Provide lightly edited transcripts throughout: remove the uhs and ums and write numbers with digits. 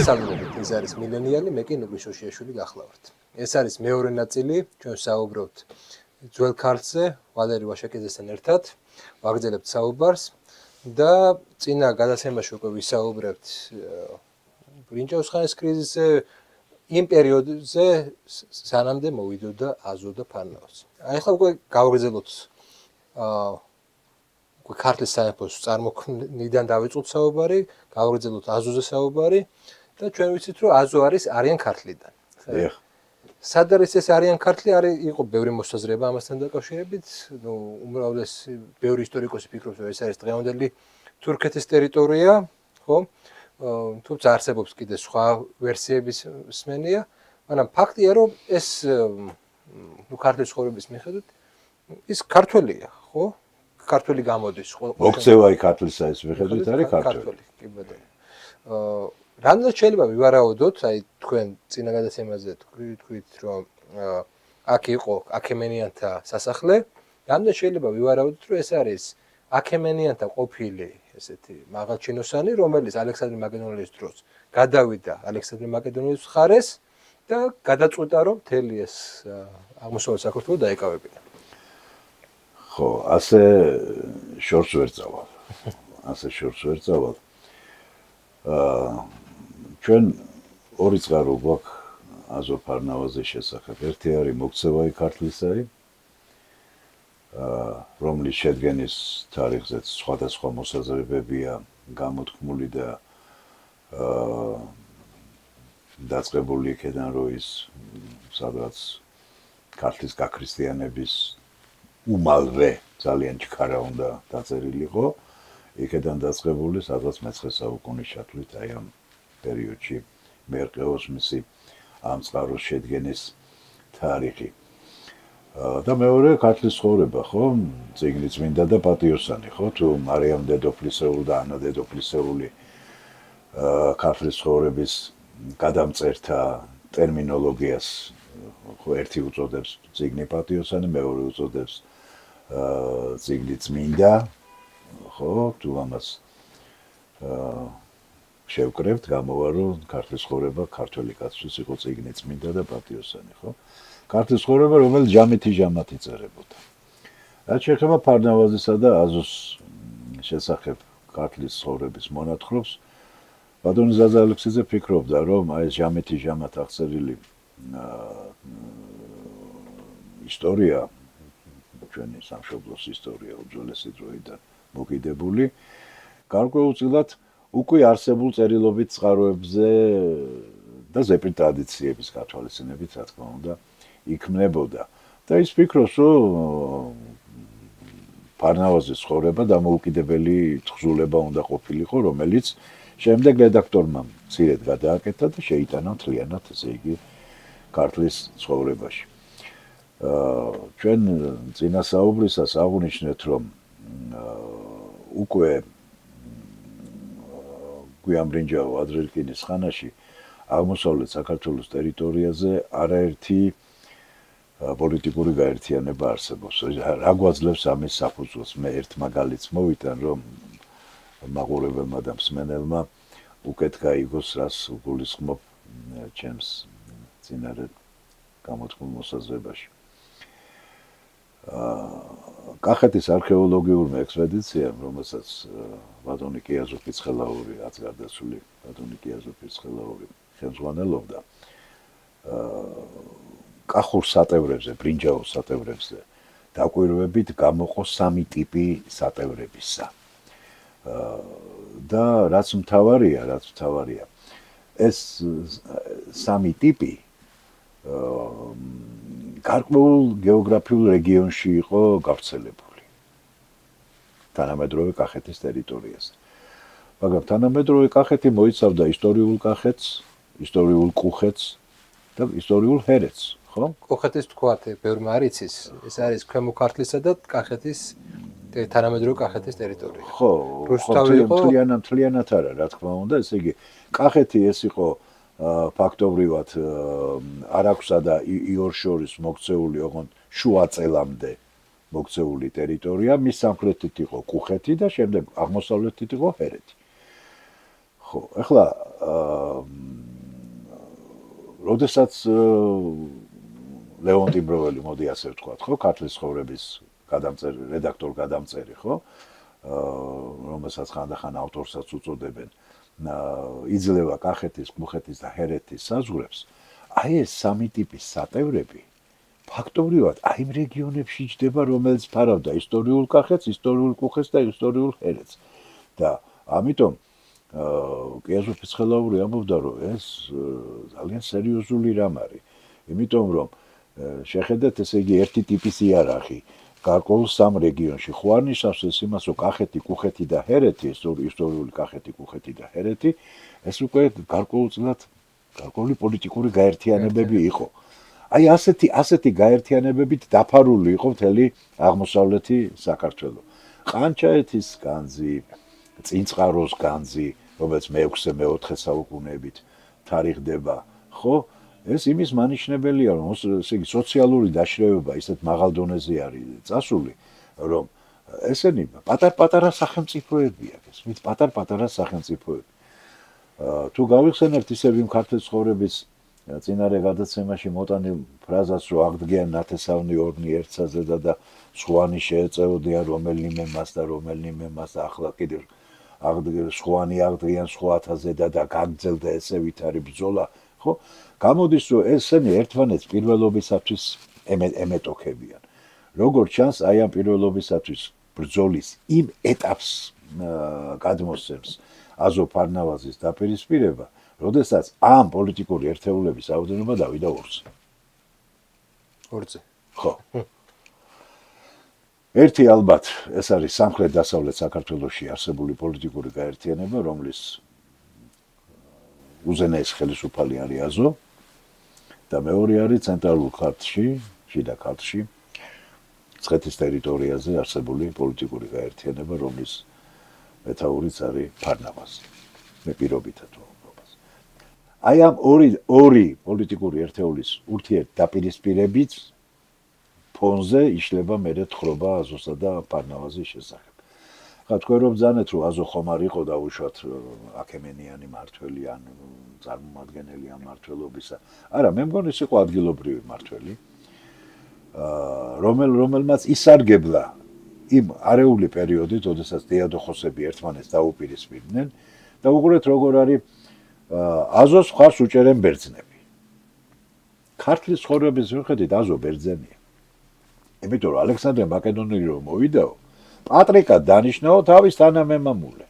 დასავლურებით ის არის მილენიალი, მე კი ნუგლის შოშიაშვილი გახლავართ. ეს არის მეორე ნაწილი, ჩვენ საუბრობთ ძველ ქართლზე, ვალერი ვაშაკიძესთან ერთად, ვაგრძელებთ საუბარს და წინა გადაცემაში უკვე ვისაუბრებთ ბრინჯაოს ხანის კრიზისზე, იმ პერიოდზე სანამდე მოვიდოდა აზო და ფარნავაზი. აი ახლა უკვე გავაგრძელოთ უკვე ქართლის სამეფოს წარმოქმნიდან დავიწყოთ საუბარი, გავაგრძელოთ აზოზე საუბარი და ჩვენ ვიცით რომ აზო არის არიან ქართლიდან. სად არის ეს არიან ქართლი? იყო ბევრი მოსაზრება ამასთან დაკავშირებით, უმრავლესი ბევრი ისტორიკოსი ფიქრობს რომ ეს არის დღევანდელი თურქეთის ტერიტორია, ხო? თუმცა არსებობს კიდე სხვა ვერსიების მსმენია, მაგრამ ფაქტია რომ ეს ქართლის ცხოვრების მიხედვით ის ქართველია, ხო? ქართველი გამოდის. მოქცევა ქართლისა ის მიხედვით არის ქართველი. კი ბატონო. რამდენად შეიძლება ვივარაუდოთ, აი თქვენ წინა გადაცემაზე თქვით რომ აქ იყო აქემენიანთა სასახლე, რამდენად შეიძლება ვივარაუდოთ რომ ეს არის აქემენიანთა ყოფილი ესეთი მაღალჩინოსანი, რომელიც ალექსანდრე მაკედონელის დროს გადავიდა ალექსანდრე მაკედონელის მხარეს და გადაწყვიტა რომ მთელი ეს აღმოსავლეთ საქართველო დაეკავებინა. ხო, ასე შორს ვერ წავალ. ასე შორს ვერ წავალ. ჩვენ ორი წყარო გვაქვს აზო ფარნავაზის შესახებ. ერთი არის მოქცევაი ქართლისაი, რომლის შედგენის თარიღზეც სხვადასხვა მოსაზრებებია გამოთქმული და დაწყებული იქიდან რომ ის სადღაც ქართლის გაქრისტიანების უმალვე ძალიან ჩქარა უნდა დაწერილიყო, იქიდან დაწყებული სადღაც მე-9 საუკუნის ჩათვლით აი ამ პერიოდში მერყეოს მისი ამ წყაროს შედგენის თარიღი. და მეორე ქართლის ცხოვრება, ხო? წიგნი წმინდა და პატიოსანი, ხო? თუ მარიამ დედოფლისეული და ანა დედოფლისეული ქართლის ცხოვრების გადამწერთა ტერმინოლოგიას ხო ერთი უწოდებს წიგნი პატიოსანი, მეორე უწოდებს წიგნი წმინდა, ხო? თუ ამას შევკრებთ, გამოვა რომ ქართლის ცხოვრება ქართველი კაცთვის იყო წიგნი წმინდა და პატიოსანი, ხო? ქართლის ცხოვრება, რომელიც ჯამითი ჟამათი წერებოდა. რაც შეეხება ფარნავაზისა და აზოს შესახებ ქართლის ცხოვრების მონათხრობს, ბატონი ზაზა ალექსიძე ფიქრობდა, რომ აი ეს ჯამითი ჟამათ აღწერილი ისტორია, ჩვენი სამშობლოს ისტორია უძველესი დროიდან მოკიდებული, გარკვეულწილად უკვე არსებულ წერილობით წყაროებზე და ზეპირ ტრადიციების გათვალისწინებით, რა თქმა უნდა, იქმნებოდა. და ის ფიქრობს, რომ ფარნავაზის ცხოვრება დამოუკიდებელი თხზულება უნდა ყოფილიყო, რომელიც შემდეგ რედაქტორმა მცირედ გადააკეთა და შეიტანა მთლიანად, ესე იგი, ქართლის ცხოვრებაში. ჩვენ წინა საუბრისას აღვნიშნეთ, რომ უკვე გვიამბრინჯაო ადრერკინის ხანაში აღმოსავლეთ საქართველოს ტერიტორიაზე არაერთი პოლიტიკური გაერთიანება არსებობს. რა გვაძლევს ამის საფუძველს? მე ერთ მაგალითს მოვიტან, რომ მაყურებელმა და მსმენელმა უკეთ გაიგოს, რას გულისხმობ ჩემს წინარე გამოთქმულ მოსაზრებაში. კახეთის არქეოლოგიურმა ექსპედიციამ, რომელსაც ბატონი კიაზო ფიცხელაური, რაც გარდაცვლილი ბატონი კიაზო ფიცხელაური ხელმძღვანელობდა, კახურ სატევრებზე, ბრინჯაოს სატევრებზე დაკვირვებით გამოყო 3 ტიპი სატევრებისა. და რაც მთავარია, ეს 3 ტიპი გარკვეულ გეოგრაფიულ რეგიონში იყო გავრცელებული. თანამედროვე კახეთის ტერიტორიაზე. მაგრამ თანამედროვე კახეთი მოიცავდა ისტორიულ კახეთს, ისტორიულ კუხეთს და ისტორიულ ჰერეთს, ხო? კუხეთის თქვათ, ბევრმა არ იცის, ეს არის ქვემო ქართლისა და კახეთის თანამედროვე კახეთის ტერიტორია. ხო, მთლიანად არა, რა თქმა უნდა, ესე იგი, კახეთი ეს იყო ფაქტობრივად არაქსა და იორშორის მოქცეული, ოღონდ შუა წელამდე მოქცეული ტერიტორია, მის სამხრეთით იყო კუხეთი და შემდეგ აღმოსავლეთით იყო ჰერეთი. ხო, ეხლა როდესაც ლეონ ტიმბროველი მოდი ასე ვთქვათ, ხო, ქართლის ცხოვრების რედაქტორ გადამწერი, ხო? რომელსაც ხანდახან ავტორსაც უწოდებენ. იძლევა კახეთის, მუხეთის და ჰერეთის საზღვრებს. აი ეს სამი ტიპის სატევრები ფაქტობრივად აი იმ რეგიონებში ჯდება, რომელიც ფარავდა ისტორიულ კახეთს, ისტორიულ მუხეთს და ისტორიულ ჰერეთს. და ამიტომ კიაზო ფიცხელაური ამბობდა, რომ ეს ძალიან სერიოზული რამ არის. იმიტომ რომ შეხედეთ, ესე იგი ერთი ტიპის იარაღი გარკვეულ სამ რეგიონში. ხო არ ნიშნავს ეს იმას, რომ კახეთი, კუხეთი და ჰერეთი, ისტორიული კახეთი, კუხეთი და ჰერეთი, ეს უკვე გარკვეულწილად გარკვეული პოლიტიკური გაერთიანებები იყო. აი ასეთი გაერთიანებებით დაფარული იყო მთელი აღმოსავლეთი საქართველო. ყანჩაეთის განძი, წინწყაროს განძი, რომელიც მე-6-მე-4 საუკუნეებით თარიღდება, ხო? ეს იმის მანიშნებელია, რომ ესე იგი სოციალური დაშრევება ისეთ მაღალ დონეზე არის წასული, რომ ესენი პატარ-პატარა სახელმწიფოებია, ესმით პატარ-პატარა სახელმწიფოები. თუ გავიხსენებთ ისევ იმ ქართლის ცხოვრების წინარე გადაცემაში მოტანილ ფრაზას, რომ აღდგიან ნათესავნი ორნი ერთსაზე და სხვანი შეეწეოდიან რომელნიმე მას და რომელნიმე მას და ახლა კიდევ სხვანი აღდგიან სხვათაზე და გაგძელდა ესე ვითარი ბრძოლა, ხო? გამოდის, რომ ესენი ერთმანეთს პირველობისათვის ემეტოქებიან. როგორც ჩანს, აი ამ პირველობისათვის ბრძოლის იმ ეტაპს გადმოსცემს აზო ფარნავაზის დაპირისპირება, როდესაც ამ პოლიტიკური ერთეულების რაოდენობა დავიდა 2-ზე. 2-ზე. ხო. ერთი ალბათ ეს არის სამხრეთ-დასავლეთ საქართველოში არსებული პოლიტიკური გაერთიანება, რომლის უზენაეს ხელისუფალი არის აზო და მეორე არის ცენტრალურ ქართლში, შიდა ქართლში, მცხეთის ტერიტორიაზე არსებული პოლიტიკური გაერთიანება, რომლის მეთაურიც არის ფარნავაზი. მე პირობითად ვამბობ. აი ამ ორი პოლიტიკური ერთეულის ურთიერთდაპირისპირებით ფონზე იშლება მერე თხრობა აზოსა და ფარნავაზის შესახებ. ხა თქვენ რომ ბრძანეთ, რომ აზო ხომ არ იყო დაუშვათ აქემენიანი მართველი ან წარმომადგენელი ამ მმართველობისა. არა, მე მგონი ის იყო ადგილობრივი მმართველი, რომელმაც ისარგებლა იმ არეული პერიოდით, როდესაც დიადოხოსები ერთმანეთს დაუპირისპირდნენ და უყურეთ როგორ არის აზოს მხარს უჭერენ ბერძნები. ქართლის ცხოვრების მიხედვით აზო ბერძენია. იმიტომ რომ ალექსანდრე მაკედონელი რომ მოვიდაო, პატრიკად დანიშნაო თავის თანამემამულე.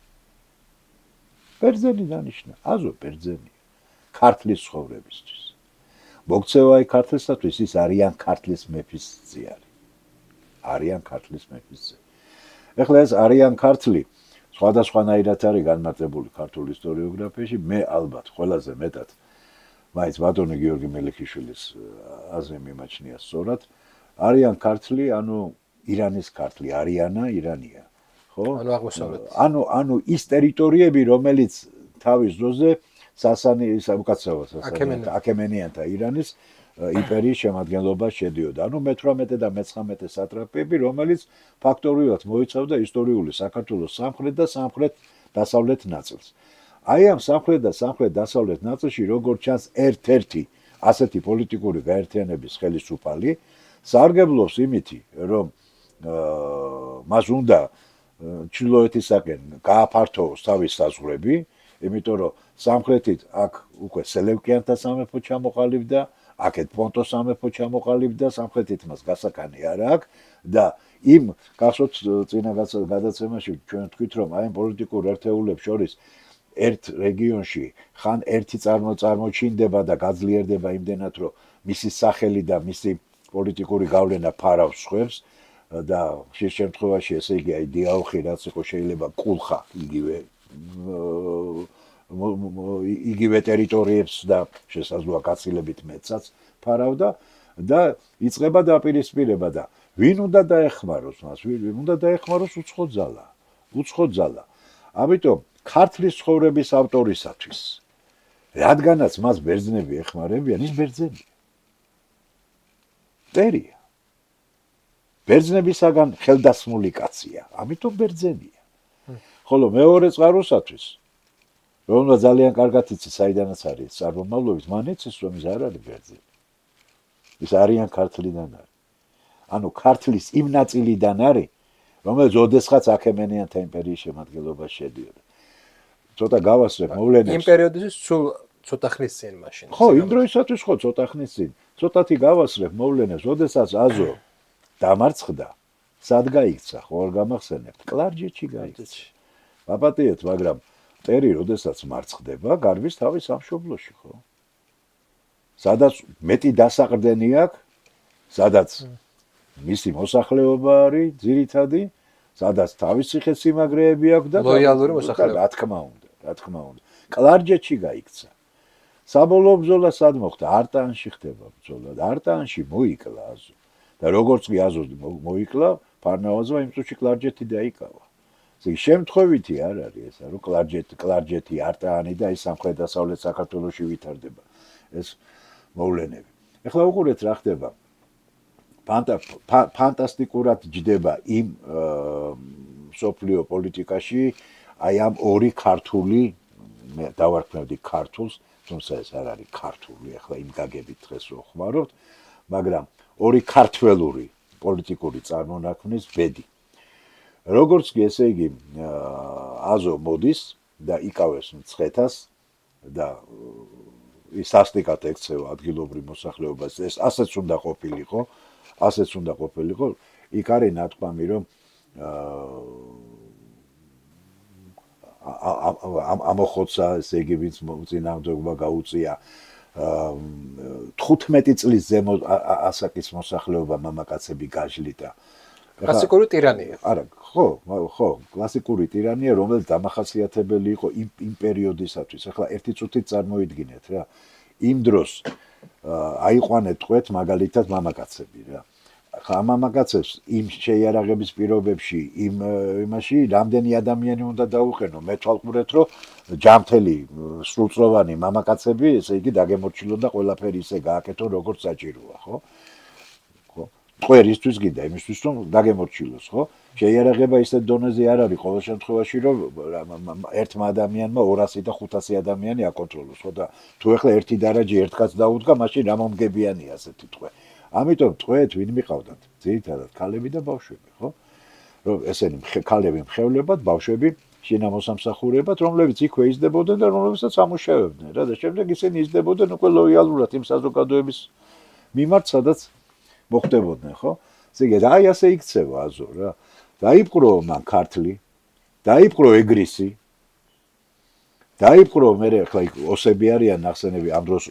ბერძენი დანიშნა, აზო ბერძენია. ქართლის ცხოვრებისთვის. მოგცევა აი ქართლისათვის ის არიან ქართლის მეფის ძიარი. არიან ქართლის მეფის ძე. ეხლა ეს არიან ქართლი სხვადასხვანაირად არის განმარტებული ქართულ ისტორიოგრაფიაში, მე ალბათ ყველაზე მეტად მაინც ბატონი გიორგი მელიქიშვილის აზრი მიმაჩნია სწორად. არიან ქართლი, ანუ ირანის ქართლი, არიანა, ირანია, ხო? ანუ აღმოსავლეთ. ანუ ის ტერიტორიები, რომელიც თავის დროზე აქემენიანთა ირანის იმპერიის შემადგენლობაში შედიოდა. ანუ მე-18 და მე-19 სატრაპები, რომელიც ფაქტობრივად მოიცავდა ისტორიული საქართველოს სამხრეთ და სამხრეთ-დასავლეთ ნაწილს. აი ამ სამხრეთ და სამხრეთ-დასავლეთ ნაწილში, როგორც ჩანს, ერთ-ერთი ასეთი პოლიტიკური გაერთიანების ხელისუფალი სარგებლობს იმითი, რომ მას უნდა ჩრდილოეთისაკენ გააფართოვოს თავის საზღვრები, იმიტომ რომ სამხრეთით აქ უკვე სელევკიანთა სამეფო ჩამოყალიბდა, აქეთ პონტოს სამეფო ჩამოყალიბდა, სამხრეთით მას გასაკანი არ აქვს და იმ გახსოვთ წინა გადაცემაში ჩვენ თქვით, რომ აი ამ პოლიტიკურ ერთეულებს შორის ერთ რეგიონში ხან ერთი წარმოჩინდება და გაძლიერდება იმდენად, რომ მისი სახელი და მისი პოლიტიკური გავლენა ფარავს ხვევს და ხშირ შემთხვევაში ესე იგი აი დიაოხი რაც იყო შეიძლება კულხა იგივე ტერიტორიებს და შესაძლოა გაცილებით მეტსაც ფარავდა და იწყება დაპირისპირება და ვინ უნდა დაეხმაროს მას, ვინ უნდა დაეხმაროს უცხო ძალა. ამიტომ ქართლის ცხოვრების ავტორისათვის რადგანაც მას ბერძნები ეხმარებიან, ის ბერძენია. მტერია. ბერძნებისაგან ხელდასმული კაცია, ამიტომ ბერძენია. ხოლო მეორე წყაროსათვის რომელმაც ძალიან კარგად იცი საიდანაც არის წარმომავლობით, მან იცის რომ ის არ არის ბერძენი. ის არიან ქართლიდან არის. ანუ ქართლის იმ ნაწილიდან არის, რომელიც ოდესღაც აქემენიანთა იმპერიის შემადგენლობაში შედიოდა. ცოტა გავასწრებ მოვლენებს. იმ პერიოდისთვის სულ ცოტა ხნის წინ მაშინ. ხო, იმ დროისათვის ხო ცოტა ხნის წინ. ცოტათი გავასწრებ მოვლენებს, ოდესაც აზო დამარცხდა, სად გაიქცა, ხო არ გამახსენებთ? კლარჯეთში გაიქცა. ვაპატიეთ, მაგრამ ტერი ოდესაც მარცხდება, გარბის თავის სამშობლოში, ხო? სადაც მეტი დასაყრდენი აქვს, სადაც მისი მოსახლეობა არის ძირითადი, სადაც თავის ციხესიმაგრეები აქვს და ლოიალური მოსახლეობა. რა თქმა უნდა. კლარჯეთში გაიქცა. საბოლოო ბრძოლა სად მოხდა? არტანში ხდება ბრძოლა და არტანში მოიკლა აზო. და როგორც კი აზო მოიკლა, ფარნავაზმა იმ წუთში კლარჯეთი დაიკავა. ესე იგი შემთხვევითი არ არის ესა, რომ კლარჯეთი, არტანი და ის სამხრეთ-დასავლეთ საქართველოში ვითარდება ეს მოვლენები. ეხლა უყურეთ რა ხდება. ფანტასტიკურად ჯდება იმ სოფლიო პოლიტიკაში აი ამ ორი ქართული მე დავარქმევდი ქართულს, თუმცა ეს არ არის ქართული, ახლა იმ გაგებით დღეს რო ხმარობთ, მაგრამ ორი ქართველური პოლიტიკური წარმონაქმნის ბედი. როგორც კი ესე იგი აზო მოდის და იკავებს მცხეთას და ის სასტიკად ექცევა ადგილობრივ მოსახლეობას, ეს ასეც უნდა ყოფილიყო, იქ არის ნათქვამი, რომ ამოხოცა ესე იგი ვინც წინააღმდეგობა გაუწია 15 წლის ზემო ასაკის მოსახლეობა მამაკაცები გაჟლიტა. კლასიკური ტირანია. არა, ხო, კლასიკური ტირანია, რომელიც დამახასიათებელი იყო იმ პერიოდისათვის. ახლა ერთი წუთით წარმოიდგინეთ რა. იმ დროს აიყვანეთ ტყვეთ მაგალითად მამაკაცები რა. ხა მამაკაცებს იმ შეიარაღების პირობებში, იმაში რამდენი ადამიანი უნდა დაუყენო, მეთვალყურეთ, რომ ჯამთელი სრულწლოვანი მამაკაცები, ესე იგი დაგემორჩილონ და ყველაფერი ისე გააკეთონ, როგორც საჭიროა, ხო? ყველისთვის გინდა იმისთვის რომ დაგემორჩილოს, ხო? შეიარაღება ისეთ დონეზე არ არის ყოველ შემთხვევაში, რომ ერთმა ადამიანმა 200 და 500 ადამიანი აკონტროლოს, ხო და თუ ახლა ერთი დარაჯი ერთკაც დაუდგა, მაშინ რა მომგებიანია ასეთი ტყვე. ამიტომ ტყვეეთ ვინ მიყავდათ? ძირითადად ქალები და ბავშვები, ხო? რომ ესენი ქალები მხევლებად, ბავშვები შინამოსამსახურებად, რომლებიც იქვე იზრდებოდნენ და რომლებსაც ამუშავებდნენ რა და შემდეგ ისინი იზრდებოდნენ უკვე ლოიალურად იმ საზოგადოების მიმართ, სადაც მოხდებოდნენ, ხო? ესე იგი, აი ასე იქცევა აზო რა. დაიპყრო მან ქართლი, დაიპყრო ეგრისი, დაიპყრო მე ახლა ოსები არიან ნახსენები ამ დროს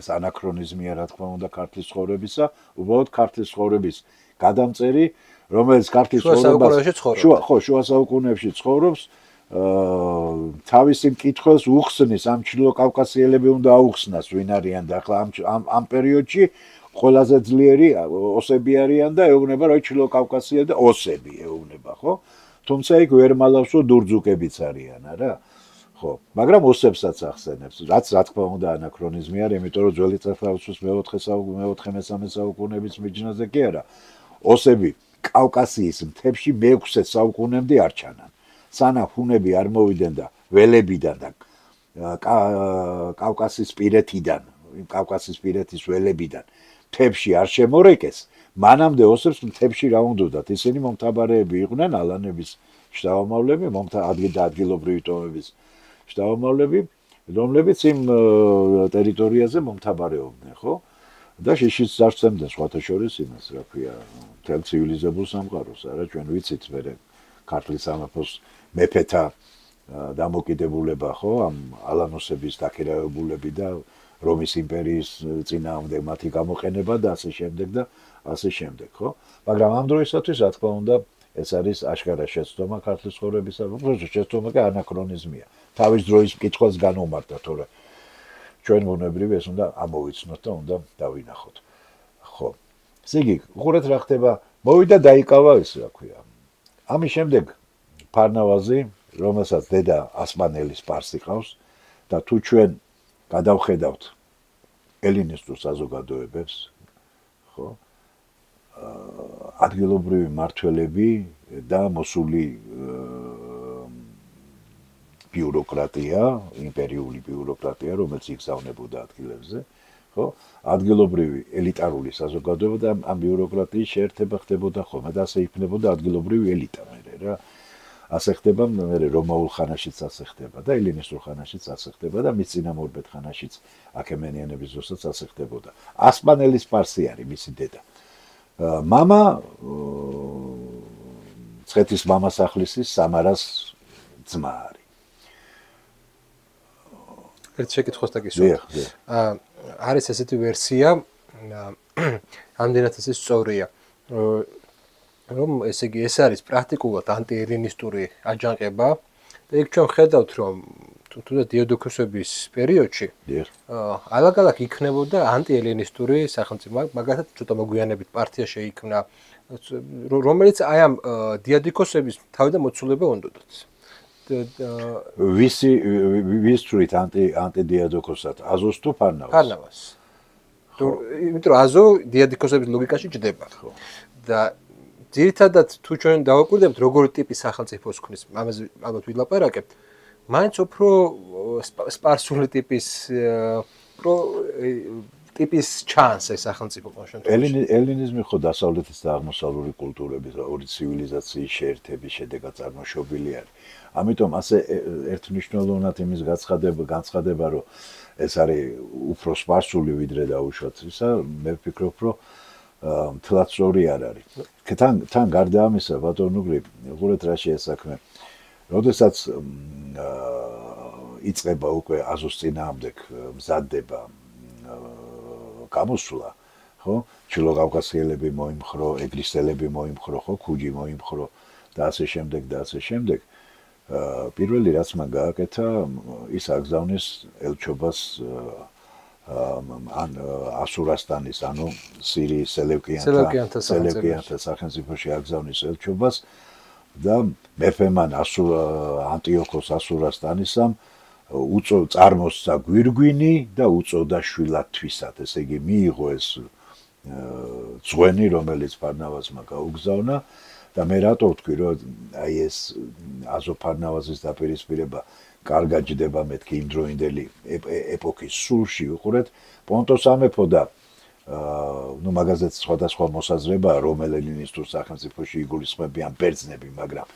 ეს ანაქრონიზმია რა თქმა უნდა ქართლის ცხოვრებისა, უბრალოდ ქართლის ცხოვრების გადამწერი, რომელიც ქართლის შუა საუკუნეებში ცხოვრობს, თავისი მკითხველს უხსნის ამ ჩრდილო კავკასიელები უნდა აუხსნას ვინ არიან და ახლა ამ პერიოდში ყველაზე ძლიერი ოსები არიან და ეუბნება რომ ჩრდილო კავკასია და ოსები ეუბნება, ხო? თუმცა იქ ვერ მალავს რომ დურძუკებიც არიან, არა? ხო, მაგრამ ოსებსაც ახსენებს, რაც რა თქმა უნდა ანაქრონიზმი არის, იმიტომ რომ ძველი წელთაღრიცხვის მე-4-13 საუკუნეების მიჯნაზე კი არა. ოსები კავკასიის მთებში მე-6 საუკუნემდე არ ჩანან. სანამ ჰუნები არ მოვიდნენ და ველებიდან და კავკასიის პირეთის ველებიდან მთებში არ შემორეკეს, მანამდე ოსებს მთებში რა უნდათ? ისინი მომთაბარეები იყვნენ, ალანების შთამომავლები, ადგილობრივი ტომების შთამომავლები, რომლებიც იმ ტერიტორიაზე მომთაბარეობდნენ, ხო? და შიშიც зарცემდნენ სხვათა შორის იმას, რა ქვია, მთელ ცივილიზებულ სამყაროს, არა, ჩვენ ვიცით მე ქართლის სამეფოს მეფეთა დამოკიდებულება, ხო, ამ ალანოსების დაქირავებულები და რომის იმპერიის წინააღმდეგ მათი გამოყენება და ასე შემდეგ, ხო? მაგრამ ამ დროისათვის რა თქმა უნდა ეს არის აშკარა შეცდომა ქართლის ცხოვრებისა, უბრალოდ შეცდომა კი ანაქრონიზმია. თავის დროის მკითხველს განუმარტა, თორე ჩვენ ბუნებრივი ეს უნდა ამოვიცნოთ და უნდა დავინახოთ. ხო. ესე იგი, უყურეთ რა ხდება, მოვიდა დაიკავა ეს, რა ქვია. ამის შემდეგ ფარნავაზი, რომელსაც დედა ასპანელის პარსი ყავს და თუ ჩვენ გადავხედავთ ელინისტურ საზოგადოებებს, ხო? ადგილობრივი მმართველები და მოსული ბიუროკრატია, იმპერიული ბიუროკრატია, რომელიც იგზავნებოდა ადგილებზე, ხო? ადგილობრივი ელიტარული საზოგადოება და ამ ბიუროკრატიის შეერთება ხდებოდა ხოლმე და ასე იქნებოდა ადგილობრივი ელიტა მერე რა. ასე ხდება მერე რომაულ ხანაშიც ასე ხდება და ელინისტურ ხანაშიც ასე ხდება და მის წინამორბედ ხანაშიც აქემენიანების დროსაც ასე ხდებოდა. ასპანელის სპარსი არის მისი დედა. მამა ცხეთის მამასახლისის სამარას ძმა არის. ერთ შეკითხვას დაგისვათ. არის ესეთი ვერსია, ამდენად ეს სწორია, რომ ესე იგი ეს არის პრაქტიკულად ანტიელინისტური აჯანყება და იქ ჩვენ ხედავთ, რომ თუნდაც დიოდოქოსების პერიოდში ალაგ-ალაგ იქნებოდა ანტიელინისტური სახელმწიფო, მაგალითად ცოტა მოგვიანებით პარტია შეიქმნა, რომელიც აი ამ დიადიქოსების თავიდან მოცულება უნდათ. ვის თვით ანტიდიადოქოსად აზოს თუ ფარნავას? ფარნავას. იმიტომ რომ აზო დიადიქოსების ლოგიკაში ჯდება. და ძირითადად თუ ჩვენ დავაკვირდებთ როგორი ტიპის სახელმწიფოს ქმნის, ამაზე ალბათ ვილაპარაკებთ, მაინც უფრო სპარსული ტიპის ტიპის ჩანს ეს სახელმწიფო შემთხვევაში. ელინიზმი ხო დასავლეთის და აღმოსავლური კულტურების ორი ცივილიზაციის შეერთების შედეგად წარმოშობილი არის. ამიტომ ასე ერთმნიშვნელოვნად იმის განცხადება, რომ ეს არის უფრო სპარსული ვიდრე დაუშვათ ისა, მე ვფიქრობ, რომ მთლად სწორი არ არის. თან გარდა ამისა, ბატონუგრი, უყურეთ რა შეესაქმე. როდესაც იწყება უკვე აზოს წინააღმდეგ მზადდება გამოსვლა, ხო? ჩილოკავკასიელები მოიმხრო, ეგრისელები მოიმხრო, ხო, ქუჯი მოიმხრო და ასე შემდეგ და ასე შემდეგ. პირველი რაც მან გააკეთა, ის აგზავნეს ელჩობას ან ასურასტანის, ანუ სირიის სელევკიანთა სახელმწიფოში აგზავნის ელჩობას და მეფემან ანტიოქოს ასურასტანისამ წარმოსცა გვირგვინი და უწოდა შვილათვისად, ესე იგი მიიღო ეს ძღვენი, რომელიც ფარნავაზმა გაუგზავნა და მე რატო ვთქვი, რომ აი ეს აზოფარნავაზის დაპირისპირება კარგად ჯდება მეთქი იმდროინდელი ეპოქის სულში, უყურეთ, პონტოს სამეფო და ნუ მაგაზეც სხვადასხვა მოსაზრება, რომელ ელინისტურ სახელმწიფოში იგულისხმებიან ბერძნები, მაგრამ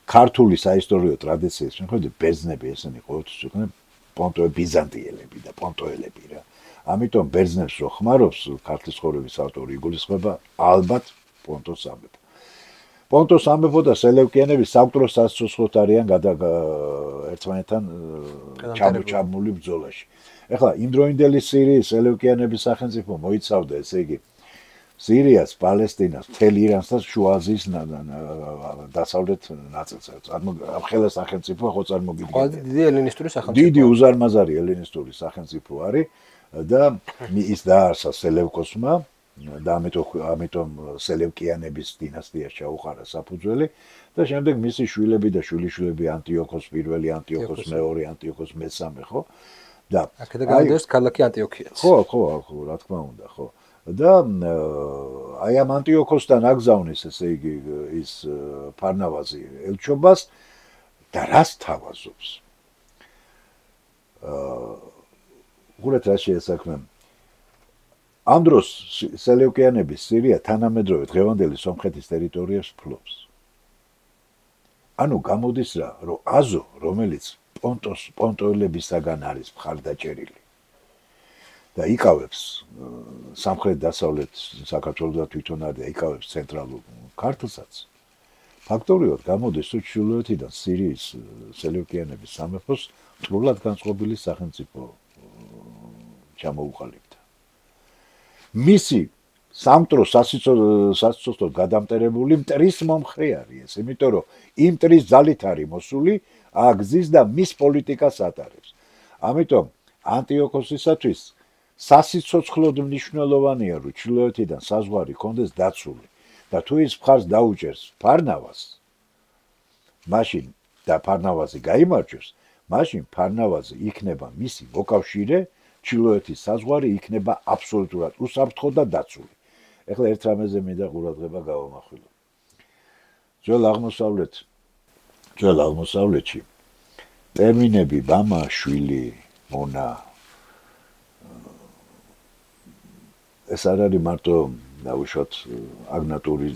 ქართული საისტორიო ტრადიციის მიხედვით ბერძნები ესენი ყოველთვის იყვნენ ბიზანტიელები და პონტოელები რა. ამიტომ ბერძნებს რო ხმარობს ქართლის ცხოვრების ავტორი იგულისხმება ალბათ პონტოს სამეფო. პონტოს სამეფო და სელევკიანები სამკვდრო სასიცოცხლოდ არიან ერთმანეთთან ჩამული ბრძოლაში. ეხლა იმდროინდელი სირიის სელევკიანების სახელმწიფო მოიცავდა, ესე იგი სირიას, პალესტინას, მთელ ირანს და შუა აზიის დასავლეთ ნაწილს. ამხელა სახელმწიფო ხო წარმოგიდგენთ. დიდი ელინისტური სახელმწიფო. დიდი უზარმაზარი ელინისტური სახელმწიფო არის და ის დაარსა სელევკოსმა და ამიტომ სელევკიანების დინასტია ჩაუყარა საფუძველი და შემდეგ მისი შვილები და შვილიშვილები ანტიოქოს პირველი, ანტიოქოს მეორე, ანტიოქოს მესამე, ხო? და აქედან გადადის ქალაქი ანტიოქიაც. ხო, რა თქმა უნდა, ხო. და აი ამ ანტიოქოსთან აგზავნის, ესე იგი, ის ფარნავაზი ელჩობას და რას თავაზობს? უყურეთ რა შეესაქმე. ამ დროს სელევკიანების სირია თანამედროვე დღევანდელი სომხეთის ტერიტორიას ფლობს. ანუ გამოდის რა, რომ აზო, რომელიც პონტოელებისაგან არის მხარდაჭერილი და იკავებს სამხრეთ-დასავლეთ საქართველოს და თვითონ არის იკავებს ცენტრალურ ქართლსაც, ფაქტობრივად გამოდის თუ ჩრდილოეთიდან სირიის სელევკიანების სამეფოს მტრულად განწყობილი სახელმწიფო ჩამოუყალიბდა. მისი სამტრო სასიცოცხლოდ გადამტერებული მტრის მომხრე არის ეს, იმიტომ რომ იმ მტრის ძალით არის მოსული, აგზის და მის პოლიტიკას ატარებს. ამიტომ ანტიოქოსისათვის სასიცოცხლოდ მნიშვნელოვანია, რომ ჩრდილოეთიდან საზღვარი კონდეს დაცული და თუ ის მხარს დაუჭერს ფარნავას, მაშინ და ფარნავაზი გაიმარჯვებს, მაშინ ფარნავაზი იქნება მისი მოკავშირე, ჩრდილოეთის საზღვარი იქნება აბსოლუტურად უსაფრთხო და დაცული. ეხლა ერთ რამეზე მინდა ყურადღება გავამახვილო. ძველ აღმოსავლეთში ტერმინები მამა, შვილი, მონა ეს არ არის მარტო დაუშვათ აგნატური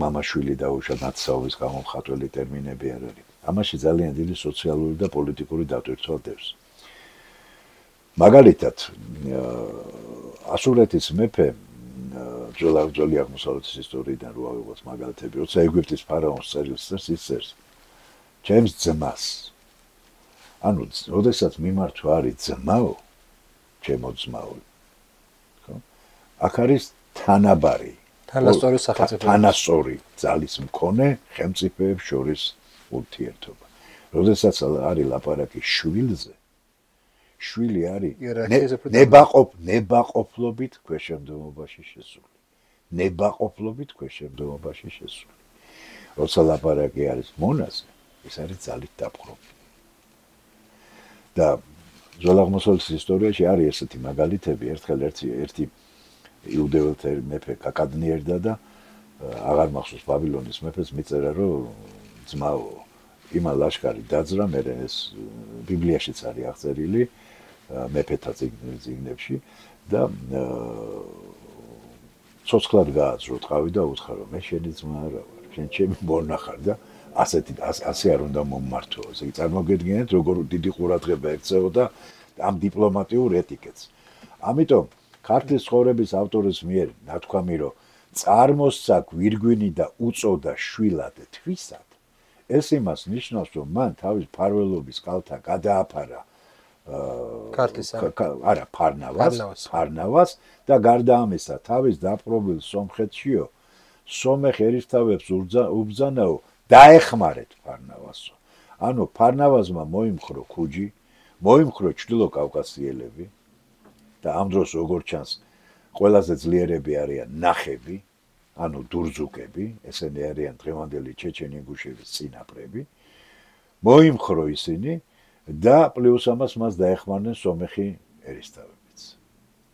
მამა-შვილი დაუშვათ ნაცსაობის გამომხატველი ტერმინები არ არის. ამაში ძალიან დიდი სოციალური და პოლიტიკური დატვირთვა დევს. მაგალითად, ასურეთის მეფე ძველი აღმოსავლეთის ისტორიიდან რო ავიღოთ მაგალითები, როცა ეგვიპტის ფარაონს წერილს წერს, ის წერს ჩემს ძმას. ანუ, როდესაც მიმართვა არის ძმაო, ჩემო ძმაო. ხო? აქ არის თანაბარი, თანასწორი სახელმწიფო. თანასწორი ძალის მქონე ხელმწიფოებს შორის ურთიერთობა. როდესაც არის ლაპარაკი შვილზე, შვილი არის ნებაყოფლობით ქვეშევრდომობაში შესული. ნებაყოფლობით ქვეშევრდომობაში შესული. როცა ლაპარაკი არის მონაზე, ეს არის ძალით დაპყრობილი. და ძველ აღმოსავლეთის ისტორიაში არის ესეთი მაგალითები, ერთხელ ერთი იუდეველთა მეფე კაკადნიერდა და აღარ მახსოვს ბაბილონის მეფეს მიწერა რომ ძმაო იმან ლაშქარი დაძრა, მე ეს ბიბლიაშიც არის აღწერილი მეფეთა წიგნებში და ცოცხლად გააძრო ტყავი და უთხრა რომ მე შენი ძმა არა ვარ, შენ ჩემი მონა ხარ და ასე არ უნდა მომმართო. ესე იგი წარმოგედგინეთ როგორ დიდი ყურადღება ექცეოდა ამ დიპლომატიურ ეტიკეტს. ამიტომ ქართლის ცხოვრების ავტორის მიერ ნათქვამი რომ წარმოსცა გვირგვინი და უწოდა შვილად თვისად, ეს იმას ნიშნავს რომ მან თავის ფარველობის კალთა გადააფარა ფარნავას და გარდა ამისა თავის დაპყრობილ სომხეთშიო სომეხ ერისთავებს უბრძანაო დაეხმარეთ ფარნავასო. ანუ ფარნავაზმა მოიმხრო ქუჯი, მოიმხრო ჩრდილო კავკასიელები და ამ დროს როგორ ჩანს ყველაზე ძლიერები არიან ნახები, ანუ დურძუკები, ესენი არიან დღევანდელი ჩეჩენი ინგუშების წინაპრები. მოიმხრო ისინი და პლუს ამას მას დაეხმარნენ სომეხი ერისთავებიც.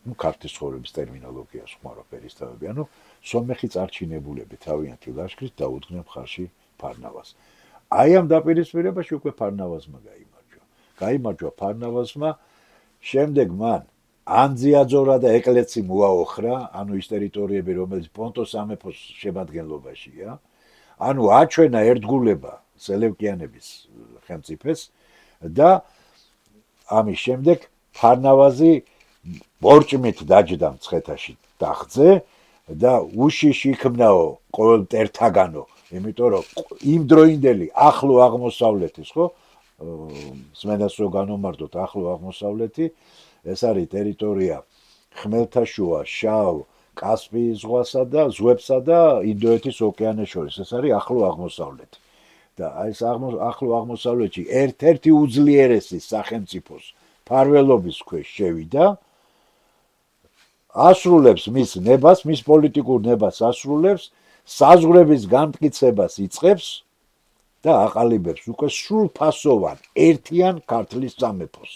ნუ ქართლის ცხოვრების ტერმინოლოგია ხმარო ერისთავები, ანუ სომეხი წარჩინებულები თავიანთი ლაშქრით დაუდგნენ მხარში ფარნავას. აი ამ დაპირისპირებაში უკვე ფარნავაზმა გაიმარჯვა ფარნავაზმა, შემდეგ მან ანძიაძორა და ეკლეცი მოაოხრა, ანუ ის ტერიტორიები, რომელიც პონტოს სამეფოს შემადგენლობაშია, ანუ აჩვენა ერთგულება სელევკიანების ხელმწიფეს და ამის შემდეგ ფარნავაზი ბორჭმით დაჯდა მცხეთაში დახძე და უშიში იქმნაო ყოველ მტერთაგანო, იმიტომ რომ იმ დროინდელი ახლო აღმოსავლეთის, ხო, სმენას რო განომარტოთ ახლო აღმოსავლეთი, ეს არის ტერიტორია ხმელთაშუა, შავ, კასპიის ზღვასა და ზღვებსა და ინდოეთის ოკეანეს შორის. ეს არის ახლო აღმოსავლეთი. და აი ეს ახლო აღმოსავლეთში ერთ-ერთი უძლიერესი სახელმწიფოს ფარველობის ქვეშ შევიდა, ასრულებს მის ნებას, მის პოლიტიკურ ნებას ასრულებს, საზღვრების განმტკიცებას იწყებს და აყალიბებს უკვე სრულფასოვან ერთიან ქართლის სამეფოს.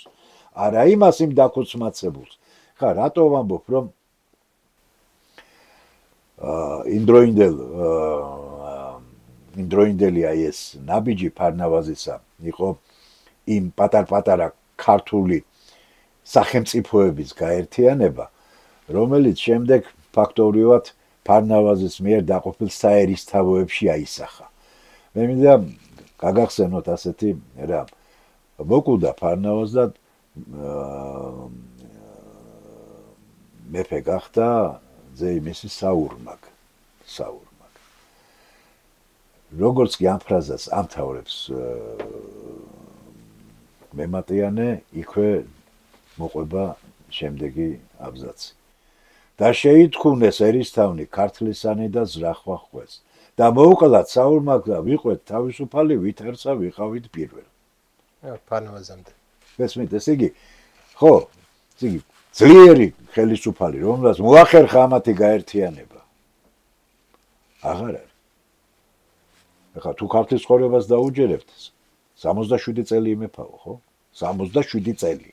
არა იმას იმ დაქუცმაცებულს. ხა რატო ვამბობ რომ იმდროინდელი აი ეს ნაბიჯი ფარნავაზისა იყო იმ პატარ-პატარა ქართული სახელმწიფოების გაერთიანება, რომელიც შემდეგ ფაქტობრივად ფარნავაზის მიერ დაყოფილ საერისთავოებში აისახა. მე მინდა გაგახსენოთ ასეთი რა, მოკვდა ფარნავაზ და მეფე გახდა ძეიმისი საურმაგ. როგორც კი ამ ფრაზას ამთავრებს მემატიანე, იქვე მოყვება შემდეგი აბზაცი. და შეითქუნეს ერისთავნი ქართლისანი და ზრახვა ხვეს და მოუკლათ საურმაგ და ვიყვეთ თავისუფალი ვითარცა ვიყავით პირველ. ფარნავაზამდე. მესმით, ესე იგი, ხო, ესე იგი, ძლიერი ხელისუფალი, რომელსაც მოახერხა ამათი გაერთიანება. აღარ არის. ახლა თუ ქართლის ცხოვრებას დაუჯერებთ, 67 წელი იმეფაო, ხო? 67 წელი.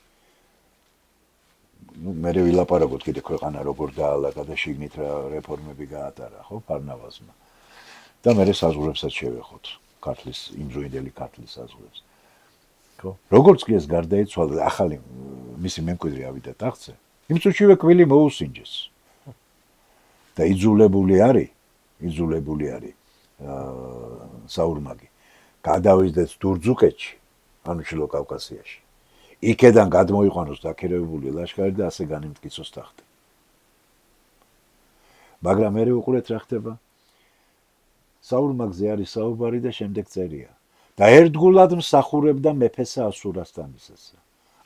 მე ვილაპარაკოთ კიდე ქვეყანა როგორ დაალაგა და შიგნით რა რეფორმები გაატარა, ხო, ფარნავაზმა. და მე საზღვრებსაც შევეხოთ. ქართლის იმდროინდელი ქართლის საზღვრებს. ხო? როგორც კი ეს გარდაიცვალა, ახალი მისი მემკვიდრე ავიდა ტახტზე, იმ წუთშივე კვილი მოუსინჯეს. და იძულებული არის საურმაგი გადავიდეს დურძუკეთში, ანუ შილო კავკასიაში. იქედან გადმოიყვანოს დაქირავებული ლაშქარი და ასე განიმტკიცოს ტახტი. მაგრამ მე უყურეთ რა ხდება. საურმაგზე არის საუბარი და შემდეგ წერია. და ერთგულად მსახურებდა მეფესა ასურასტანისასა.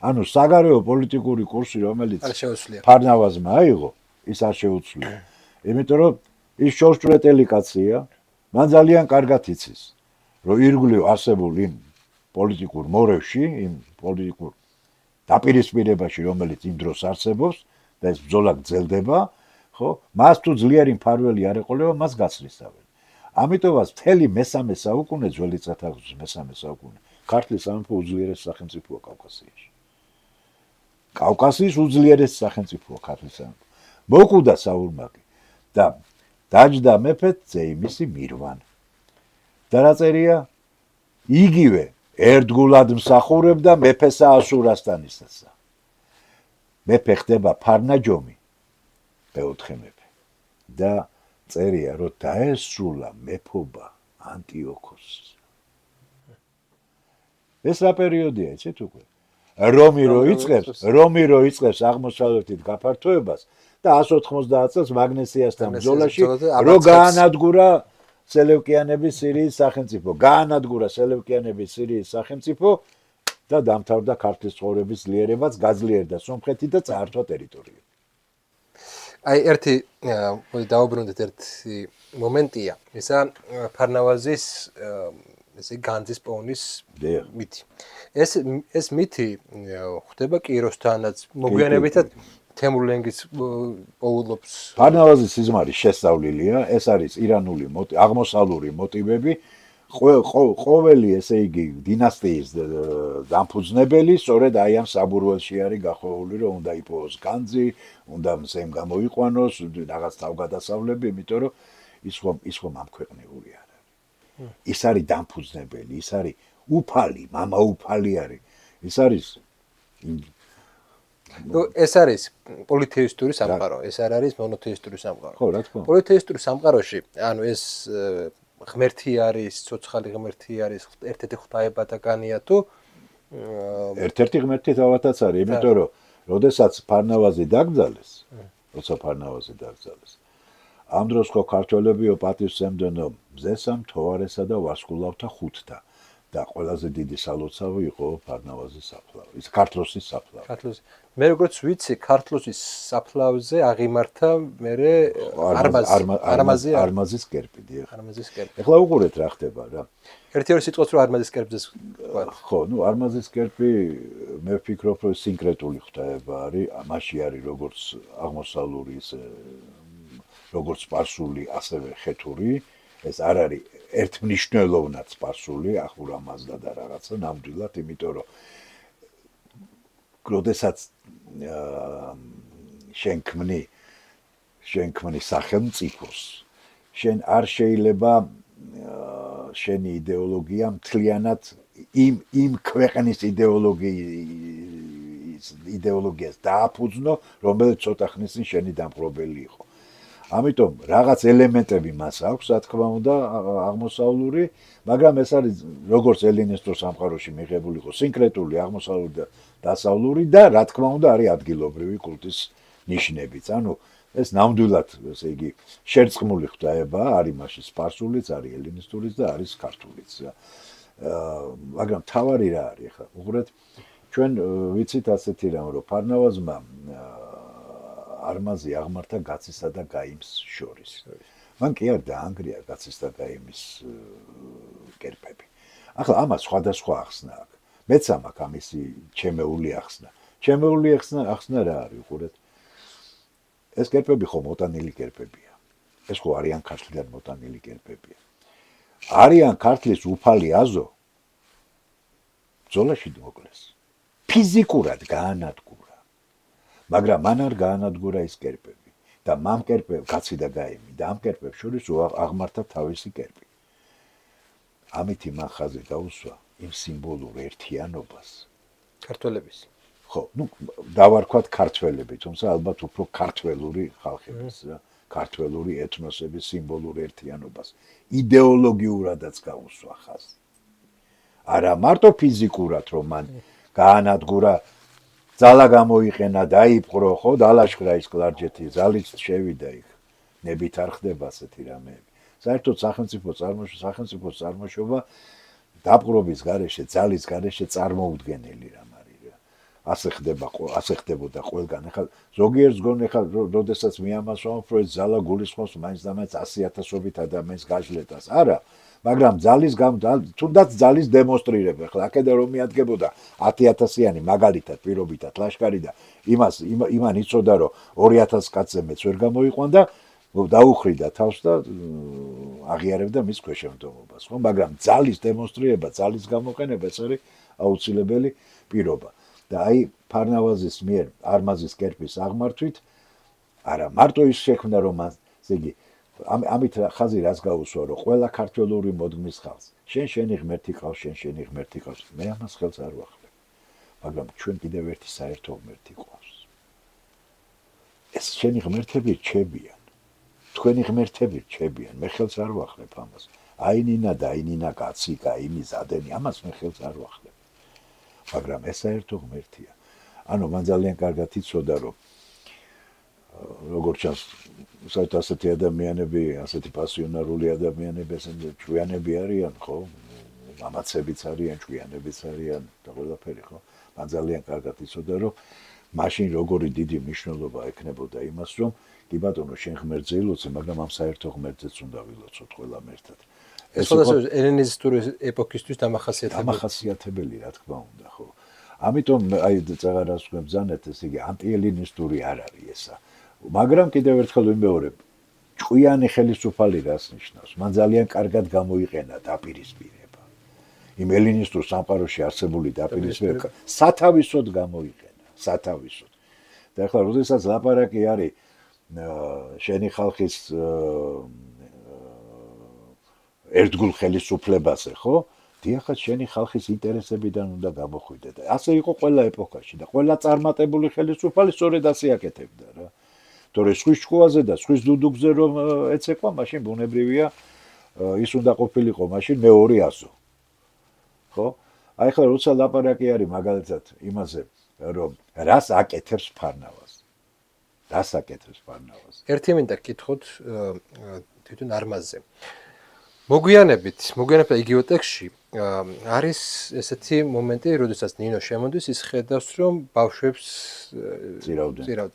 ანუ საგარეო პოლიტიკური კურსი, რომელიც ფარნავაზმა აიღო, ის არ შეუცვლია. იმიტომ რომ ის შორშტურეტელი კაცია, მან ძალიან კარგად იცის, რომ ირგვლივ არსებულ იმ პოლიტიკურ მორევში, იმ პოლიტიკურ დაპირისპირებაში, რომელიც იმ დროს არსებობს და ეს ბრძოლა გრძელდება, ხო? მას თუ ძლიერი მფარველი არ ეყოლება, მას გაცრისავენ. ამიტომაც მთელი მესამე საუკუნე, ძველი წათაღრცხვის მესამე საუკუნე, ქართლის სამეფო უძლიერეს სახელმწიფოა კავკასიაში. კავკასიის უძლიერეს სახელმწიფოა ქართლის სამეფო. მოკვდა საურმაგი და დაჯდა მეფე ძეიმისი მირვან. და რა წერია? იგივე ერთგულად მსახურებდა მეფესა ასურასტანისასა. მეფე ხდება ფარნაჯომი, მეოთხე მეფე. და წერია, რომ დაესრულა მეფობა ანტიოქოსს. ეს რა პერიოდია, იცით უკვე? რომი რო იწყებს აღმოსავლეთით გაფართოებას და 190 წელს მაგნესიასთან ბრძოლაში რო გაანადგურა სელევკიანების სირიის სახელმწიფო და დამთავრდა ქართლის ცხოვრების ძლიერებაც, გაძლიერდა სომხეთი და წაართვა ტერიტორია. აი ერთი დაუბრუნდეთ ერთი მომენტია, ისა ფარნავაზის ესე განძის პოვნის მითი. ეს მითი ხდება კიროსთანაც მოგვიანებითაც თემურლენგის პოულობს. ფარნავაზის სიზმარი შესწავლილია, ეს არის ირანული აღმოსავლური მოტივები, ყოველი ესე იგი დინასტიის დამფუძნებელი სწორედ აი ამ საბურველში არის გახვეული, რომ უნდა იპოვოს განძი, უნდა მზემ გამოიყვანოს რაღაც თავგადასავლები, იმიტომ რომ ის ხომ ამქვეყნეული არ არის. ის არის დამფუძნებელი, ის არის უფალი, მამა უფალი არის. ეს არის პოლითეისტური სამყარო, ეს არ არის მონოთეისტური სამყარო. ხო, რა თქმა უნდა. პოლითეისტური სამყაროში, ანუ ეს ღმერთი არის, ცოცხალი ღმერთი არის, ერთ-ერთი ღვთაებათაგანია თუ ერთ-ერთი ღმერთი თავათაც არის, იმიტომ რომ როდესაც ფარნავაზი დაკრძალეს, ამ დროს ხო ქართველებიო პატივსცემდნო მზესა, მთოვარესა და ვარსკვლავთა ხუთთა და ყველაზე დიდი სალოცავი იყო ფარნავაზის საფლავი. ის ქართლოსის საფლავი. მე როგორც ვიცი, ქართლოსის საფლავზე აღიმართა მერე არმაზის კერპი, დიახ. ეხლა უყურეთ რა ხდება რა. ერთი-ორი სიტყვაც რომ არმაზის კერპზე ხო, არმაზის კერპი მე ვფიქრობ, რომ სინკრეტული ღვთაება არის, მასში არის როგორც აღმოსავლური როგორც სპარსული, ასევე ხეთური, ეს არ არის ერთმნიშვნელოვნად სპარსული, ახურამაზდა და რაღაცა ნამდვილად, იმიტომ რომ როდესაც შენ ქმნი სახელმწიფოს, შენ არ შეიძლება შენი იდეოლოგია მთლიანად იმ ქვეყნის იდეოლოგიას დააფუძნო, რომელიც ცოტა ხნის წინ შენი დამპყრობელი იყო. ამიტომ რაღაც ელემენტები მას აქვს, რა თქმა უნდა, აღმოსავლური, მაგრამ ეს არის როგორც ელინისტურ სამყაროში მიღებული იყო სინკრეტული აღმოსავლური და დასავლური და რა თქმა უნდა არის ადგილობრივი კულტის ნიშნებიც. ანუ ეს ნამდვილად, ესე იგი, შერწყმული ღვთაება არის მასში სპარსულიც, არის ელინისტურიც და არის ქართულიც. მაგრამ თავარი რა არის ახლა? უყურეთ, ჩვენ ვიცით ასეთი რამ, რომ ფარნავაზმა არმაზი აღმართა გაცისა და გაიმს შორის. მან კი არ დაანგრია გაცის და გაიმის კერპები. ახლა ამას სხვადასხვა ახსნა აქვს. მეც ამაქვს ამისი ჩემეული ახსნა. ჩემეული ახსნა რა არის, უყურეთ. ეს კერპები ხო მოტანილი კერპებია. ეს ხო არიან ქართლიდან მოტანილი კერპებია. არიან ქართლის უფალი აზო ბრძოლაში მოკლეს. ფიზიკურად გაანადგურა. მაგრამ მან არ გაანადგურა ის კერპები და მამ კერპებს გაცი და გაიმი და ამ კერპებს შორის აღმართა თავისი კერპი. ამითი მან ხაზი გაუსვა იმ სიმბოლურ ერთიანობას. ქართველების. ხო, დავარქვათ ქართველები, თუმცა ალბათ უფრო ქართველური ხალხების რა, ქართველური ეთნოსების სიმბოლურ ერთიანობას. იდეოლოგიურადაც გაუსვა ხაზი. არა მარტო ფიზიკურად, რომ მან გაანადგურა, ძალა გამოიყენა, დაიპყრო, ხო, დალაშქრა ის კლარჯეთი, ძალით შევიდა იქ. ნებით არ ხდება ასეთი რამეები. საერთოდ სახელმწიფოს წარმოშობა დაპყრობის გარეშე, ძალის გარეშე წარმოუდგენელი რამ არის რა. ასე ხდებოდა ყველგან. ეხლა ზოგიერთს გონ ეხლა როდესაც მე ამას ვამბობ, რომ ეს ძალა გულისხმობს მაინც და მაინც 100,000-ობით ადამიანს გაჟლეტას. არა, მაგრამ თუნდაც ძალის დემონსტრირება. ეხლა აქედან რომ მიადგებოდა 10,000-იანი მაგალითად პირობითად ლაშქარი და იმან იცოდა, რომ 2,000 კაცზე მეც ვერ გამოიყვანდა, დაუხრიდა თავს და აღიარებდა მის ქვეშევრდომობას, ხო? მაგრამ ძალის დემონსტრირება, ძალის გამოყენება ეს არის აუცილებელი პირობა. და აი ფარნავაზის მიერ არმაზის კერპის აღმართვით არა მარტო ის შექმნა რომ ესე იგი ამით ხაზი რას გაუსვა რომ ყველა ქართველური მოდგმის ხალხს შენი ღმერთი ყავს შენი ღმერთი ყავს მე ამას ხელს არ ვახლებ მაგრამ ჩვენ კიდევ ერთი საერთო ღმერთი ყავს ეს შენი ღმერთები რჩებიან თქვენი ღმერთები რჩებიან მე ხელს არ ვახლებ ამას აინინა და აინინა კაცი კაინი ზადენი ამას მე ხელს არ ვახლებ მაგრამ ეს საერთო ღმერთია ანუ მან ძალიან კარგად იცოდა რომ როგორც ჩანს საერთოდ ასეთი ადამიანები ასეთი პასიონარული ადამიანები ესენი ჭვიანები არიან ხო მამაცებიც არიან ჭვიანებიც არიან და ყველაფერი ხო მან ძალიან კარგად იცოდა რომ მაშინ როგორი დიდი მნიშვნელობა ექნებოდა იმას რომ კი ბატონო შენ ღმერთზე ილოცე მაგრამ ამ საერთო ღმერთზეც უნდა ვილოცოთ ყველამ ერთად ეს შესაძლოა ელინისტური ეპოქისთვის დამახასიათებელი რა თქმა უნდა ხო ამიტომ აი წაღარას გვებძანეთ ესე იგი ანტიელინისტური არ არის ესა მაგრამ კიდევ ერთხელ ვიმეორებ ჭკვიანი ხელისუფალი რას ნიშნავს მან ძალიან კარგად გამოიყენა დაპირისპირება იმ ელინისტურ სამყაროში არსებული დაპირისპირება სათავისოდ გამოიყენა სათავისოდ და ახლა როდესაც ლაპარაკი არის შენი ხალხის ერთგულ ხელისუფლებაზე, ხო? დიახაც შენი ხალხის ინტერესებიდან უნდა გამოხვიდე და ასე იყო ყველა ეპოქაში და ყველა წარმატებული ხელისუფალი სწორედ ასე აკეთებდა რა. თორე სხვის ჭკუაზე და სხვის დუდუგზე რომ ეცეკვა, მაშინ ბუნებრივია ის უნდა ყოფილიყო მაშინ მეორე აზო. ხო? აი ხლა როცა ლაპარაკი არის მაგალითად იმაზე, რომ რას აკეთებს ფარნავაზ. რას აკეთებს ფარნავაზ. ერთი მინდა გკითხოთ თვითონ არმაზზე. მოგვიანებით იგივე ტექსტში არის ესეთი მომენტი, როდესაც ნინო შემოდის, ის ხედავს, რომ ბავშვებს წირავდნენ.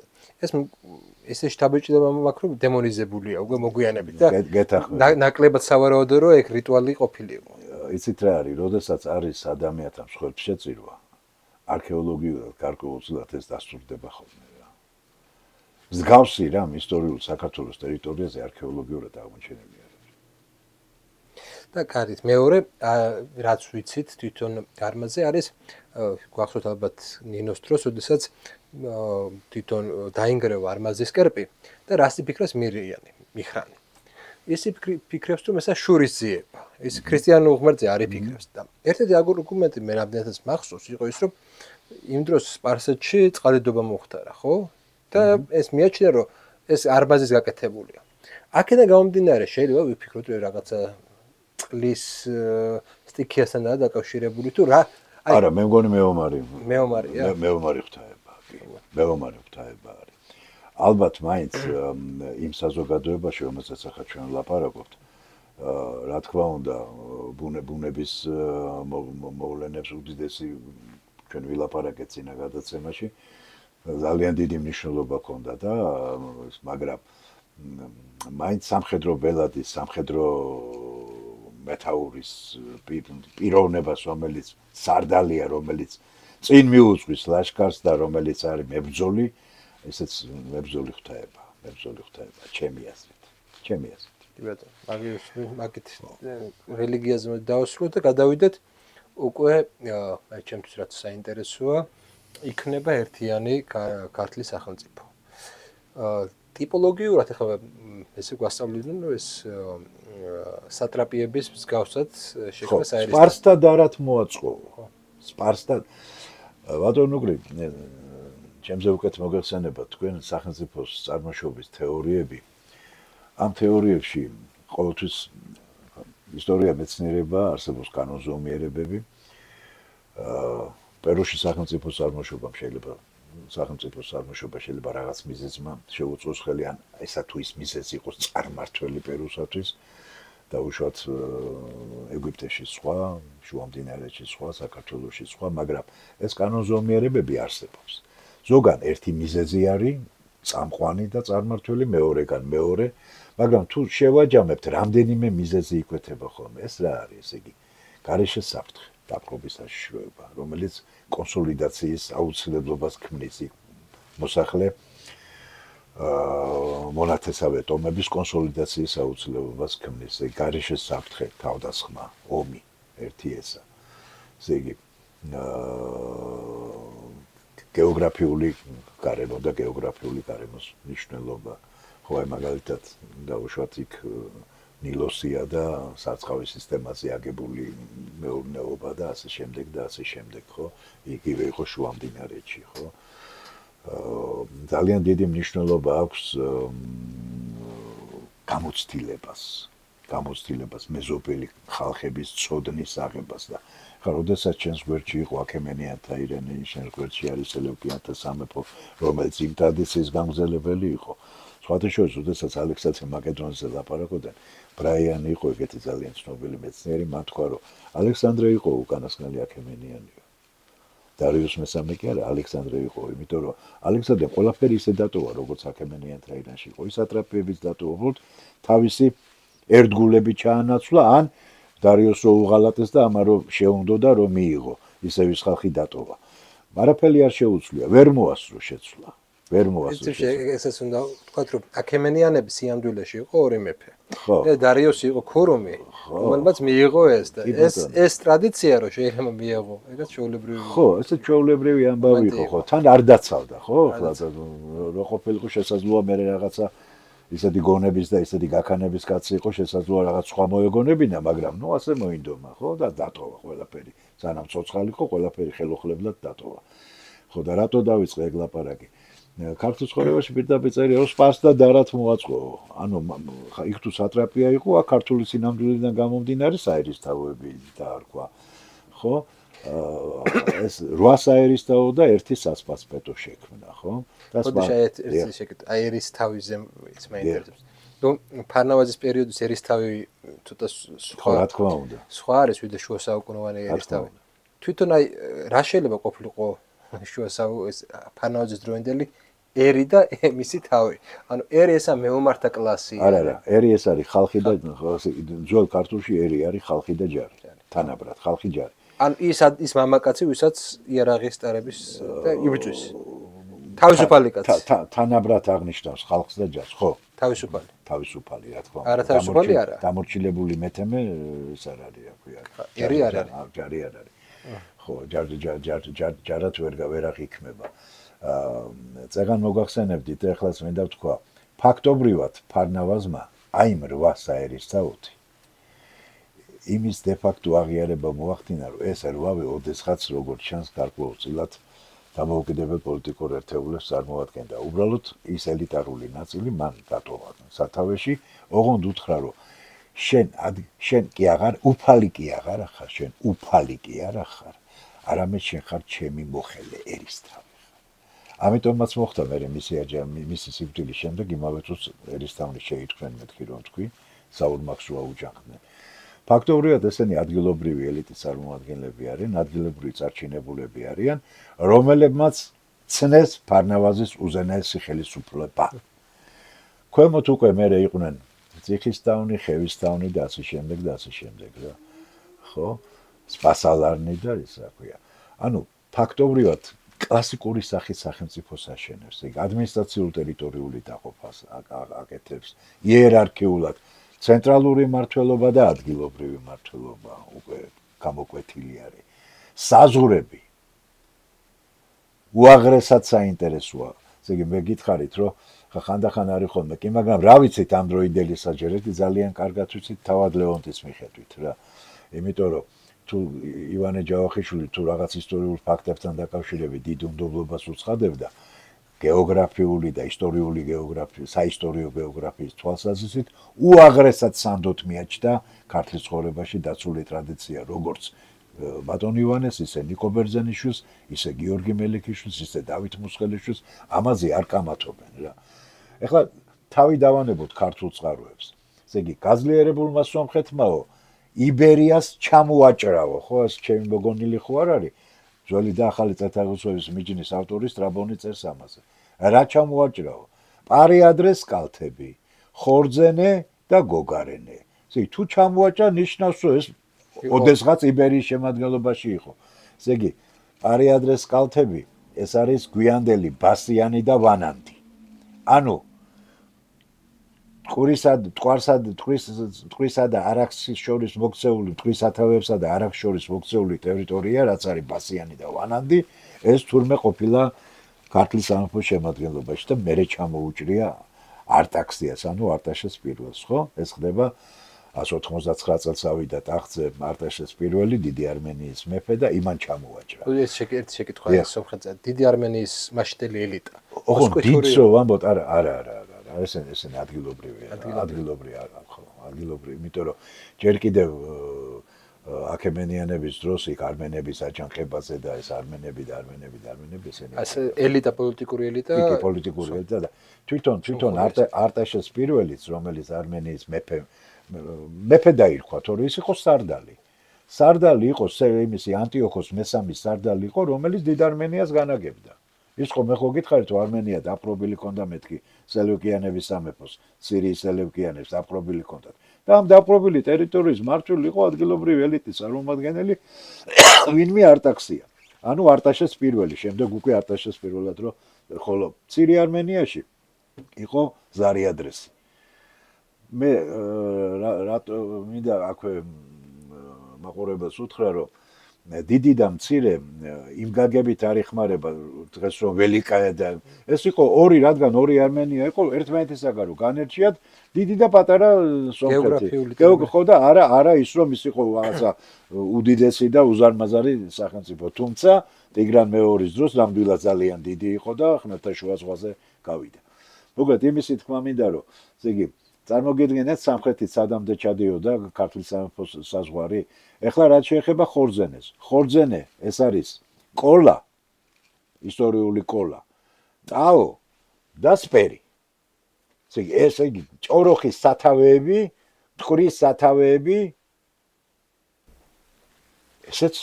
ესე შთაბეჭდილება მაქვს, რომ დემონიზებულია უკვე მოგვიანებით და ნაკლებად სავარაუდო, რომ ეგ რიტუალი ყოფილიყო. იცით რა არის, როდესაც არის ადამიანთა მსხვერპლ შეწირვა, არქეოლოგიურად გარკვეულწილად ეს დასტურდება ხოლმე რა. მსგავსი რამ ისტორიულ საქართველოს ტერიტორიაზე არქეოლოგიურად აღმოჩენილი არის. და კარგით, მეორე, რაც ვიცით თვითონ არმაზზე არის გვახსოვთ ალბათ ნინოს დროს, როდესაც თვითონ დაინგრევა არმაზის კერპი და რას იფიქრებს მიხრანი. ის ფიქრებს, რომ ესა შურისძიება. ის ქრისტიანულ ღმერთზე არ იფიქრებს და ერთ-ერთი არგუმენტი მე რამდენადაც მახსოვს იყო ის, რომ იმ დროს სპარსეთში წყალდიდობა მოხდარა, ხო? და ეს მიაჩნია, რომ ეს არმაზის გაკეთებულია. აქედან გამომდინარე შეიძლება ვიფიქროთ, რომ რაღაცა წყლის სტიქიასთან დაკავშირებული თუ რა არა მე მგონი მეომარია მეომარი ღვთაება კი მეომარი ღვთაება არის ალბათ მაინც იმ საზოგადოებაში რომელსაც ახლა ჩვენ ვლაპარაკობთ რა თქმა უნდა ბუნების მოვლენებს უდიდესი ჩვენ ვილაპარაკეთ წინა გადაცემაში ძალიან დიდი მნიშვნელობა ჰქონდა და მაგრამ მაინც სამხედრო ბელადის სამხედრო მეთაურის პიროვნებას, რომელიც სარდალია, რომელიც წინ მიუძღვის ლაშქარს და რომელიც არის მებრძოლი, ესეც მებრძოლი ღვთაება, ჩემი აზრით. კი ბატონო, მაგით რელიგიაზე დავასრულოთ და გადავიდეთ უკვე აი ჩემთვის რაც საინტერესოა, იქნება ერთიანი ქართლის სახელმწიფო. ტიპოლოგიურად ახლა ესე გვასწავლიდნენ, რომ ეს სატრაპიების მსგავსად შექმნა საერისთავო. სპარსთა დარად მოაწყო. სპარსთა ბატონო გრი ჩემზე უკეთ მოგეხსენება თქვენ სახელმწიფოს წარმოშობის თეორიები. ამ თეორიებში ყოველთვის ისტორია მეცნიერება არსებობს კანონზომიერებები. პერუში სახელმწიფოს წარმოშობა შეიძლება რაღაც მიზეზმა შეუწყოს ხელი ან ესა თუ ის მიზეზი იყოს წარმართველი პერუსათვის და უშუალოდ ეგვიპტეში სხვა, შუამდინარეთში სხვა, საქართველოში სხვა, მაგრამ ეს კანონზომიერებები არსებობს. ზოგან ერთი მიზეზი არის წამყვანი და წარმართველი, მეორეგან მეორე, მაგრამ თუ შევაჯამებთ რამდენიმე მიზეზი იკვეთება ხოლმე, ეს რა არის, ესე იგი, გარეშე საფრთხე, დაპყრობის საშიშროება, რომელიც კონსოლიდაციის აუცილებლობას ქმნის მოსახლე მონათესავე ტომების კონსოლიდაციის აუცილებლობას ქმნის, ეს გარეშე საფრთხე, თავდასხმა, ომი, ერთი ესა. ესე იგი, გეოგრაფიული გარემო და გეოგრაფიული გარემოს მნიშვნელობა. ხო, აი მაგალითად დაუშვათ იქ ნილოსია და სარწყავი სისტემაზე აგებული მეურნეობა და ასე შემდეგ და ასე შემდეგ, ხო? იგივე იყო შუამდინარეთში, ხო? ძალიან დიდი მნიშვნელობა აქვს გამოცდილებას, მეზობელი ხალხების ცოდნის აღებას და ხა როდესაც ჩვენს გვერდში იყო აქემენიანთა ირენე, ჩვენს გვერდში არის სელევკიანთა სამეფო, რომელიც იმ ტრადიციის გამგზელებელი იყო. სხვათა შორის, როდესაც ალექსანდრე მაკედონელზე ლაპარაკობდნენ, ბრაიანი იყო ეგეთი ძალიან ცნობილი მეცნიერი, მან თქვა, რომ ალექსანდრე იყო უკანასკნელი აქემენიანია. დარიუს მესამე კი არა, ალექსანდრე იყო, იმიტომ რომ ალექსანდრე ყველაფერი ისე დატოვა, როგორც აქემენიანთა ირანში იყო, ის სატრაპიებიც დატოვა, უბრალოდ თავისი ერთგულები ჩაანაცვლა, ან დარიუს რო უღალატეს და ამან რომ შეუნდოდა რომ მიიღო, ისევ ის ხალხი დატოვა. არაფერი არ შეუცვლია, ვერ მოასწრო შეცვლა. ვერ მოასწრო. ესეც უნდა ვთქვათ, რომ აქემენიანების სიამდვილეში იყო ორი მეფე. და დარიუსი იყო ქურუმი, რომელმაც მიიღო ეს და ეს ტრადიცია რომ შეიძლება მიიღო, ეგაც ჩვეულებრივი. ხო, ესე ჩვეულებრივი ამბავი იყო, ხო, თან არ დაცავდა, ხო? რო ყოფილიყო შესაძლოა მე რაღაცა ისეთი გონების და ისეთი გაქანების კაცი იყო, შესაძლოა რაღაც სხვა მოეგონებინა, მაგრამ ნუ ასე მოინდომა, ხო? და დატოვა ყველაფერი. სანამ ცოცხალი იყო, ყველაფერი ხელუხლებლად დატოვა. ხო, და რატო დავიწყე ეგ ლაპარაკი? ქართულ ცხოვრებაში პირდაპირ წერია, რომ სპარსთა დარად მოაწყო. ანუ იქ თუ სატრაპია იყო, აქ ქართული სინამდვილიდან გამომდინარე საერისთავოები დაარქვა. ხო? ეს 8 საერისთავო და 1 სასპასპეტო შექმნა, ხო? და ეს შეკეთ აერისთავიზე ის მაინტერესებს. რომ ფარნავაზის პერიოდის ერისთავი ცოტა სხვა რა თქმა უნდა. სხვა არის ვიდრე შუა საუკუნოვანი ერისთავი. თვითონ აი რა შეიძლება ყოფილიყო შუა ფარნავაზის დროინდელი ერი და მისი თავი. ანუ ერი ესა მეომართა კლასი. არა, ერი ეს არის ხალხი და ძველ ქართულში ერი არის ხალხი და ჯარი. თანაბრად, ხალხი ჯარი. ან ის მამაკაცი, ვისაც იარაღის ტარების და იბრძვის. თავისუფალი კაცი. თანაბრად აღნიშნავს ხალხს და ჯარს, ხო? თავისუფალი, რა თქმა უნდა. არა თავისუფალი არა. დამორჩილებული მეთემე ეს არ არის, აქვია. ერი არ არის. ჯარი არ არის. ხო, ჯარად ვერ აღიქმება. წეგან მოგახსენებდით, ეხლაც მინდა ვთქვა, ფაქტობრივად ფარნავაზმა აი 8 საერისთავოთი იმის de facto აღიარება მოახდინა, რომ ეს 8-ვე ოდესღაც როგორც ჩანს გარკვეულწილად დამოუკიდებელ პოლიტიკურ ერთეულებს წარმოადგენდა. უბრალოდ ის ელიტარული ნაწილი მან დატოვა სათავეში, ოღონდ უთხრა, რომ შენ კი აღარ უფალი კი აღარ ხარ, შენ უფალი კი არ ხარ, არამედ შენ ხარ ჩემი მოხელე ერისთავი. ამიტომაც მოხდა მე მისი სიკვდილის შემდეგ იმავე წუთს ერისთავი შეითქმენ მეთქი რომ თქვი, საურმაგსოა უჯანყდნენ. ფაქტობრივად ესენი ადგილობრივი ელიტის წარმომადგენლები არიან, ადგილობრივი წარჩინებულები არიან, რომელებმაც ცნეს ფარნავაზის უზენაესი ხელისუფლება. ქვემოთ უკვე მერე იყვნენ ციხისთავნი, ხევისთავნი და ასე შემდეგ და ასე შემდეგ რა. ხო? სპასალარნი და ის რა ქვია. ანუ ფაქტობრივად კლასიკური სახის სახელმწიფოს აშენებს, ეგ ადმინისტრაციულ-ტერიტორიული დაყოფას აკეთებს, იერარქიულად ცენტრალური მმართველობა და ადგილობრივი მმართველობა უკვე გამოკვეთილი არის. საზღვრები უაღრესად საინტერესოა. ესე იგი მე გითხარით, რომ ხანდახან არის ხოლმე კი, მაგრამ რა ვიცით ამ დროინდელი საჯერეთი ძალიან კარგად ვიცით თავად ლეონტის მიხედვით რა. იმიტომ რომ თუ ივანე ჯავახიშვილი თუ რაღაც ისტორიულ ფაქტებთან დაკავშირებით დიდ უნდობლობას უცხადებდა გეოგრაფიული და ისტორიული გეოგრაფიის, საისტორიო გეოგრაფიის თვალსაზრისით უაღრესად სანდოთ მიაჩნდა ქართლის ცხოვრებაში დაცული ტრადიცია, როგორც ბატონ ივანეს, ისე ნიკო ბერძენიშვილს, ისე გიორგი მელიქიშვილს, ისე დავით მუსხელიშვილს, ამაზე არ კამათობენ რა. ეხლა თავი დავანებოთ ქართულ წყაროებს. ესე იგი, გაძლიერებულმა სომხეთმაო იბერიას ჩამოაჭრავო, ხო, ეს ჩემი მოგონილი ხო არ არის? ძველი და ახალი წელთაღრიცხვების მიჯნის ავტორი სტრაბონი წერს ამაზე. რა ჩამოაჭრავო? პარიადრეს კალთები, ხორძენე და გოგარენე. ესე იგი, თუ ჩამოაჭრა ნიშნავს, რომ ეს ოდესღაც იბერიის შემადგენლობაში იყო. ესე იგი, პარიადრეს კალთები ეს არის გვიანდელი ბასიანი და ვანანდი. ანუ ტყვარსა და არაქსის შორის მოქცეული, ტყვის სათავეებსა და არაქსის შორის მოქცეული ტერიტორია, რაც არის ბასიანი და ვანანდი, ეს თურმე ყოფილა ქართლის სამეფოს შემადგენლობაში და მერე ჩამოუჭრია არტაქსიას, ანუ არტაშეს პირველს, ხო? ეს ხდება 199 წელს ავიდა ტახტზე არტაშეს პირველი, დიდი არმენიის მეფე და იმან ჩამოაჭრა. ეს შეკითხვა სომხეთზე, დიდი არმენიის მასშტაბელი ელიტა. ოღონდ დიდს რო ვამბობ, არა. ესენი ადგილობრივია, ადგილობრივი, იმიტომ რომ ჯერ კიდევ აქემენიანების დროს იქ არმენების აჯანყებაზე და ეს არმენები ესენი ელიტა პოლიტიკური ელიტა კი პოლიტიკური ელიტა და თვითონ არტაშეს პირველიც, რომელიც არმენიის მეფე დაირქვა, თორე ის იყო სარდალი. სარდალი იყო იმისი ანტიოქოს მესამის სარდალი იყო, რომელიც დიდ არმენიას განაგებდა. ის ხო მე ხო გითხარით, რომ არმენია დაპყრობილი ქონდა მეთქი სელევკიანების სამეფოს, სირიის სელევკიანებს დაპყრობილი ქონდათ. და ამ დაპყრობილი ტერიტორიის მმართველი იყო ადგილობრივი ელიტის წარმომადგენელი ვინმე არტაქსია. ანუ არტაშეს პირველი, შემდეგ უკვე არტაშეს პირველად რო ხოლო ცირე არმენიაში იყო ზარიადრესი. მე რატო მინდა აქვე მაყურებელს უთხრა, რომ დიდი და მცირე იმ გაგებით არ იხმარება დღეს რომ ველიკაა და ეს იყო ორი, რადგან ორი არმენია იყო ერთმანეთისაგან რომ განერჩიათ დიდი და პატარა სომხეთი. ხო და არა ის რომ ის იყო რაღაცა უდიდესი და უზარმაზარი სახელმწიფო, თუმცა ტიგრან მეორის დროს ნამდვილად ძალიან დიდი იყო და ხმელთაშუა ზღვაზე გავიდა. მოკლედ იმისი თქმა მინდა რომ ესე იგი წარმოგიდგენთ სამხრეთით სადამდე ჩადიოდა ქართლის სამეფოს საზღვარი. ეხლა რაც შეეხება ხორძენეს. ხორძენე ეს არის კოლა, ისტორიული კოლა, ტაო და სპერი. ესე იგი ჭოროხის სათავეები, ტყრის სათავეები ესეც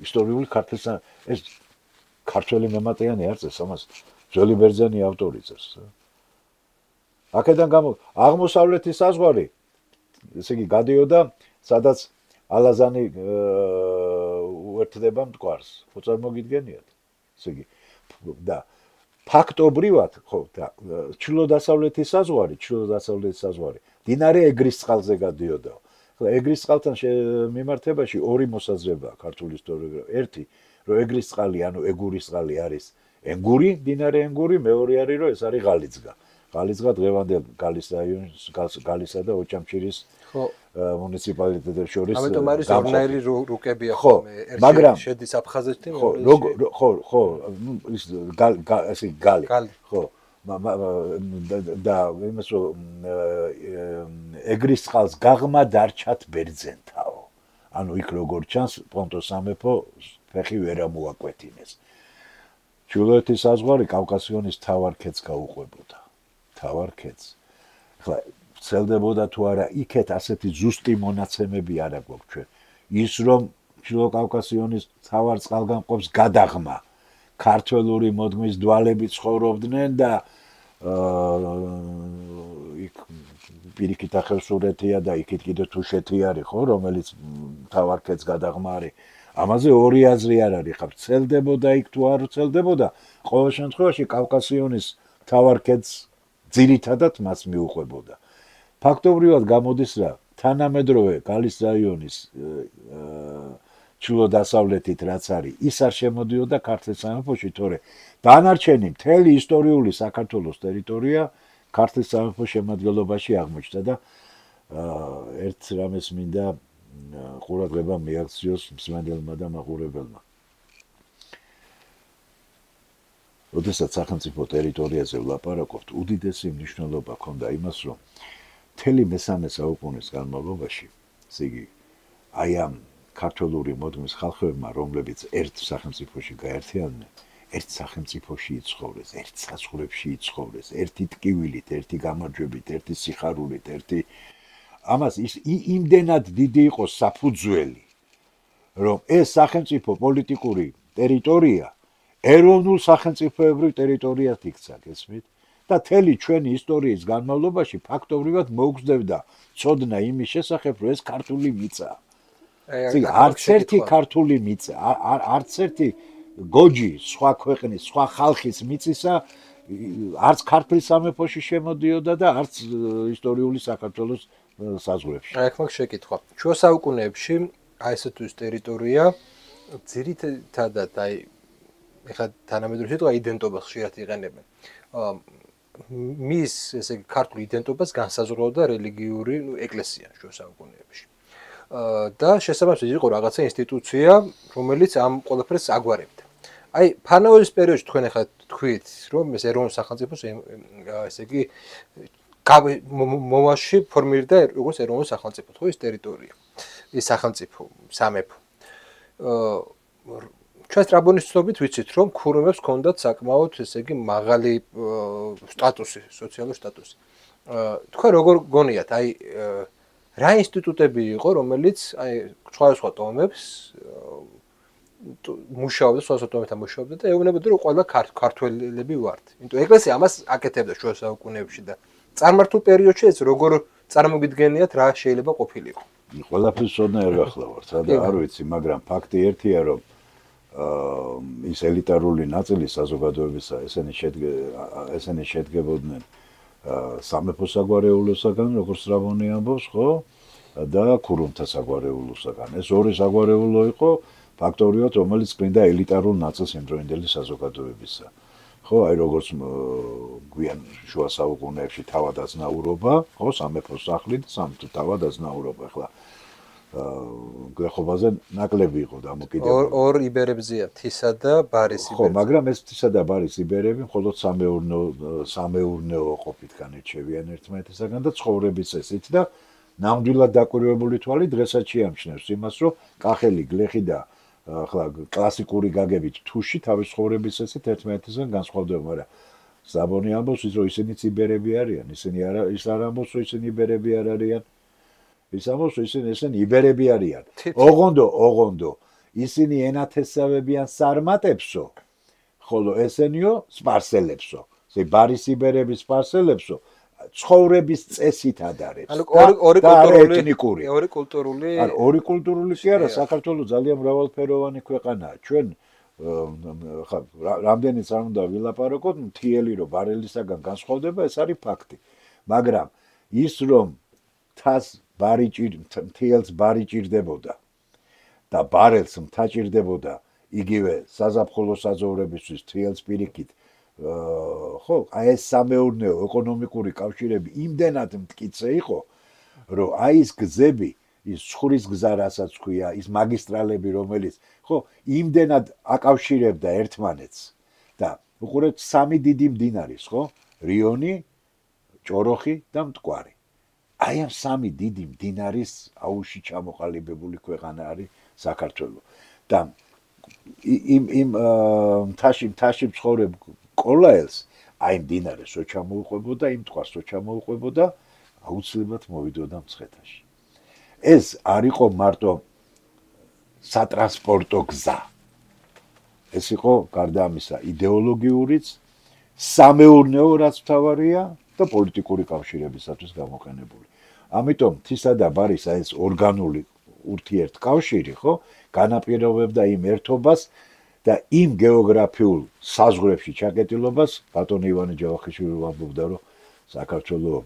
ისტორიული ქართლის ეს ქართველი მემატიანი არ წერს ამას, ძველი ბერძენი ავტორი წერს. აქედან აღმოსავლეთის საზღვარი ესე იგი გადიოდა სადაც ალაზანი უერთდება მტკვარს. ხო წარმოგიდგენიათ? ესე იგი და ფაქტობრივად ხო და ჩრდილო-დასავლეთის საზღვარი მდინარე ეგრის წყალზე გადიოდა. ხო ეგრის წყალთან მიმართებაში ორი მოსაზრებაა ქართული ისტორიოგრაფიაში. ერთი რომ ეგრის წყალი ანუ ეგურის წყალი არის ენგური, მდინარე ენგური, მეორე არის რომ ეს არის ღალიძგა. ღალიძგა დღევანდელ გალის რაიონის გალისა და ოჭამჭირის მუნიციპალიტეტებს შორის ამიტომ არის ორნაირი რუკებია ხოლმე, ერთი შედის აფხაზეთში, ხო ის გალი ხო და იმას რომ ეგრის წყალს გაღმა დარჩათ ბერძენთაო. ანუ იქ როგორ ჩანს პონტოს სამეფო ფეხი ვერ ამოაკვეთინეს. ჩრდილოეთის საზღვარი კავკასიონის მთავარ ქედს გაუყვებოდა. მთავარ ქედს. ახლა ვრცელდებოდა თუ არა იქეთ ასეთი ზუსტი მონაცემები არ აქვს ჩვენ. ის რომ ჩრდილო კავკასიონის მთავარ წყალგამყოფს გადაღმა ქართველური მოდგმის დვალები ცხოვრობდნენ და იქ პირიქით ახევსურეთია და იქით კიდე თუშეთი არის ხო, რომელიც მთავარ ქედს გადაღმა არის. ამაზე ორი აზრი არ არის, ხა ვრცელდებოდა იქ თუ არ ვრცელდებოდა, ყოველ შემთხვევაში კავკასიონის მთავარ ქედს ძირითადად მას მიუყვებოდა. ფაქტობრივად გამოდის რა, თანამედროვე გალის რაიონის ჩრდილო-დასავლეთით რაც არის, ის არ შემოდიოდა ქართლის სამეფოში, თორე დანარჩენი მთელი ისტორიული საქართველოს ტერიტორია ქართლის სამეფოს შემადგენლობაში აღმოჩნდა და ერთ რამეს მინდა ყურადღება მიაქციოს მსმენელმა და მაყურებელმა. როდესაც სახელმწიფო ტერიტორიაზე ვლაპარაკობთ, უდიდესი მნიშვნელობა ჰქონდა იმას, რომ მთელი მე-13 საუკუნის განმავლობაში, ესე იგი, აი ამ ქართული მოდღმის ხალხებმა, რომლებიც ერთ სახელმწიფოში გაერთიანდნენ, ერთ სახელმწიფოში იცხოვრეს, ერთ საზღვრებში იცხოვრეს, ერთი ტკივილით, ერთი გამარჯვებით, ერთი სიხარულით, ერთი ამას იმდენად დიდი იყო საფუძველი, რომ ეს სახელმწიფო პოლიტიკური ტერიტორია ეროვნულ სახელმწიფოებრივ ტერიტორიად იქცა, გესმით? და მთელი ჩვენი ისტორიის განმავლობაში ფაქტობრივად მოუგზავნა ცოდნა იმის შესახებ, რომ ეს ქართული მიწაა. არც ერთი ქართული მიწა, არც ერთი გოჯი სხვა ქვეყნის, სხვა ხალხის მიწისა არც ქართლის სამეფოში შემოდიოდა და არც ისტორიული საქართველოს საზღვრებში. აქ მაგ შეკითხვა. შუა საუკუნეებში აი ესეთი ტერიტორია ძირითადად აი ეხლა თანამედროვე სიტყვა იდენტობას ხშირად იყენებენ. მის ესე იგი ქართულ იდენტობას განსაზღვრავდა რელიგიური ეკლესია შუა საუკუნეებში. და შესაბამისად იყო რაღაცა ინსტიტუცია, რომელიც ამ ყველაფერს აგვარებდა. აი ფანაურის პერიოდში თქვენ ახლა თქვით, რომ ეს ეროვნულ სახელმწიფოს ესე იგი მომაში ფორმირდა როგორც ეროვნული სახელმწიფო, ხო ეს ტერიტორია, ეს სახელმწიფო, სამეფო. ჩვენ სტრაბონის ცნობით ვიცით, რომ ქურუმებს ჰქონდათ საკმაოდ ესე იგი მაღალი სტატუსი, სოციალური სტატუსი. თქვენ როგორ გონიათ, აი რა ინსტიტუტები იყო, რომელიც აი სხვადასხვა ტომებს მუშაობდა, სხვადასხვა ტომებთან მუშაობდა და ეუბნებოდა, რომ ყველა ქართველები ვართ. იმიტომ ეკლესია ამას აკეთებდა შუა საუკუნეებში და წარმართულ პერიოდში ეს როგორ წარმოგიდგენიათ, რა შეიძლება ყოფილიყო? ყველაფერს ცოდნა არ გახლავართ, და არ ვიცი, მაგრამ ფაქტი ერთია, რომ ის ელიტარული ნაწილი საზოგადოებისა, ესენი შედგებოდნენ სამეფო საგვარეულოსაგან, როგორც სტრაბონი ამბობს, ხო? და ქურუმთა საგვარეულოსაგან. ეს ორი საგვარეულო იყო ფაქტობრივად, რომელიც წმინდა ელიტარულ ნაწილს იმდროინდელი საზოგადოებისა. ხო, აი როგორც გვიან შუა საუკუნეებში თავადაზნაურობა, ხო, სამეფო სახლი და სამეფო თავადაზნაურობა, ახლა გლეხობაზე ნაკლები იყო დამოკიდებული. ორ იბერებზია, თისა და ბარის იბერები. ხო, მაგრამ ეს თისა და ბარის იბერები მხოლოდ სამეურნეო ყოფით განირჩევიან ერთმანეთისაგან და ცხოვრების წესით და ნამდვილად დაკვირვებული თვალი დღესაც შეამჩნევს იმას, რომ კახელი, გლეხი და ახლა კლასიკური გაგებით თუში თავის ცხოვრების წესით ერთმანეთისგან განსხვავდება, მაგრამ სტრაბონი ამბობს, რომ ისინიც იბერები არიან, ისინი არა, ის არ ამბობს, რომ ისინი იბერები არ არიან. ის ამბობს, რომ ისინი იბერები არიან. ოღონდო, ისინი ენათესავებიან სარმატებსო, ხოლო ესენიო სპარსელებსო. ესე ბარის იბერები სპარსელებსო, ცხოვრების წესით ადარებს. ანუ ორი კულტურული კი არა, საქართველოს ძალიან მრავალფეროვანი ქვეყანაა. ჩვენ ხა რამდენიც არ უნდა ვილაპარაკოთ, მთიელი რომ ბარელისაგან განსხვავდება, ეს არის ფაქტი. მაგრამ ის რომ მთიელს ბარი ჭირდებოდა და ბარელს მთა ჭირდებოდა იგივე საზაფხულო საძოვრებისთვის მთიელს პირიქით, ხო, აი ეს სამეურნეო ეკონომიკური კავშირები იმდენად მტკიცე იყო, რომ აი ეს გზები, ის ცხურის გზა, რასაც ქვია, ის მაგისტრალები, რომელიც ხო, იმდენად აკავშირებდა ერთმანეთს და უყურეთ სამი დიდი მდინარის, ხო? რიონი, ჭოროხი და მტკვარი. აი ამ სამი დიდი მდინარის აუში ჩამოყალიბებული ქვეყანა არის საქართველო. და იმ მთაში მცხოვრებ კოლაელს აი მდინარეს რო ჩამოუყვებოდა, იმ მტკვარს რო ჩამოუყვებოდა, აუცილებლად მოვიდოდა მცხეთაში. ეს არ იყო მარტო სატრანსპორტო გზა. ეს იყო გარდა ამისა იდეოლოგიურიც, სამეურნეო რაც მთავარია და პოლიტიკური კავშირებისათვის გამოყენებული. ამიტომ თისა და ბარის ეს ორგანული ურთიერთკავშირი, ხო, განაპირობებდა იმ ერთობას და იმ გეოგრაფიულ საზღვრებში ჩაკეტილობას, ბატონი ივანე ჯავახიშვილი ამბობდა, რომ საქართველოს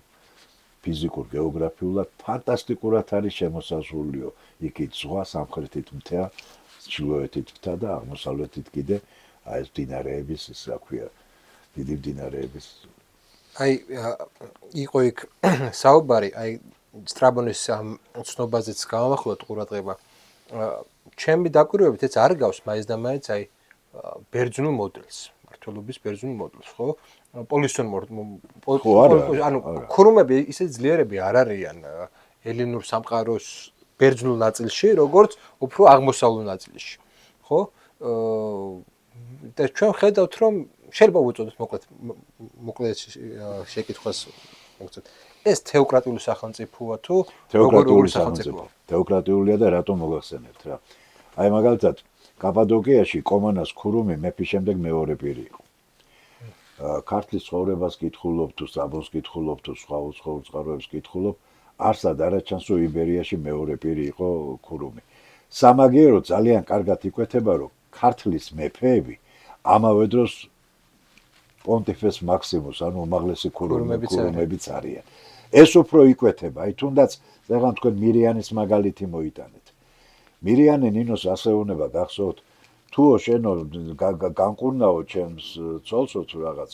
ფიზიკურ გეოგრაფიულად ფანტასტიკურად არის შემოსაზღვრულიო. იქით ზღვა, სამხრეთით მთა, ჩრდილოეთით მთა და აღმოსავლეთით კიდე აი ეს მდინარეების ის რა ქვია დიდი მდინარეების აი იყო იქ საუბარი აი სტრაბონის ამ ცნობაზეც გამოვახვილოთ ყურადღება ჩემი დაკვირვებით ეს არ გავს მაინც და მაინც აი ბერძნულ მოდელს მართლობის ბერძნულ მოდელს ხო პოლისონ ანუ ქურუმები ისე ძლიერები არ არიან ელინურ სამყაროს ბერძნულ ნაწილში როგორც უფრო აღმოსავლურ ნაწილში ხო და ჩვენ ხედავთ რომ შეიძლება უწოდოთ მოკლედ შეკითხვას მოგწოდეთ ეს თეოკრატიული სახელმწიფოა თუ თეოკრატიული სახელმწიფო თეოკრატიულია და რატომ მოგახსენებთ რა აი მაგალითად კაპადოკიაში კომანას ქურუმი მეფის შემდეგ მეორე პირი იყო ქართლის ცხოვრებას კითხულობ თუ საბოს კითხულობ თუ სხვა უცხოურ წყაროებს კითხულობ არსად არაჩანს რომ იბერიაში მეორე პირი იყო ქურუმი სამაგიერო ძალიან კარგად იკვეთება რომ ქართლის მეფეები ამავე დროს პონტიფეს მაქსიმუს ანუ უმაღლესი ქურუმებიც არიან ეს უფრო იკვეთება აი თუნდაც ზეგან თქვენ მირიანის მაგალითი მოიტანეთ მირიანე ნინოს ასეუნება გახსოვთ თუო შენო განკურნაო ჩემს ცოლსო თუ რაღაც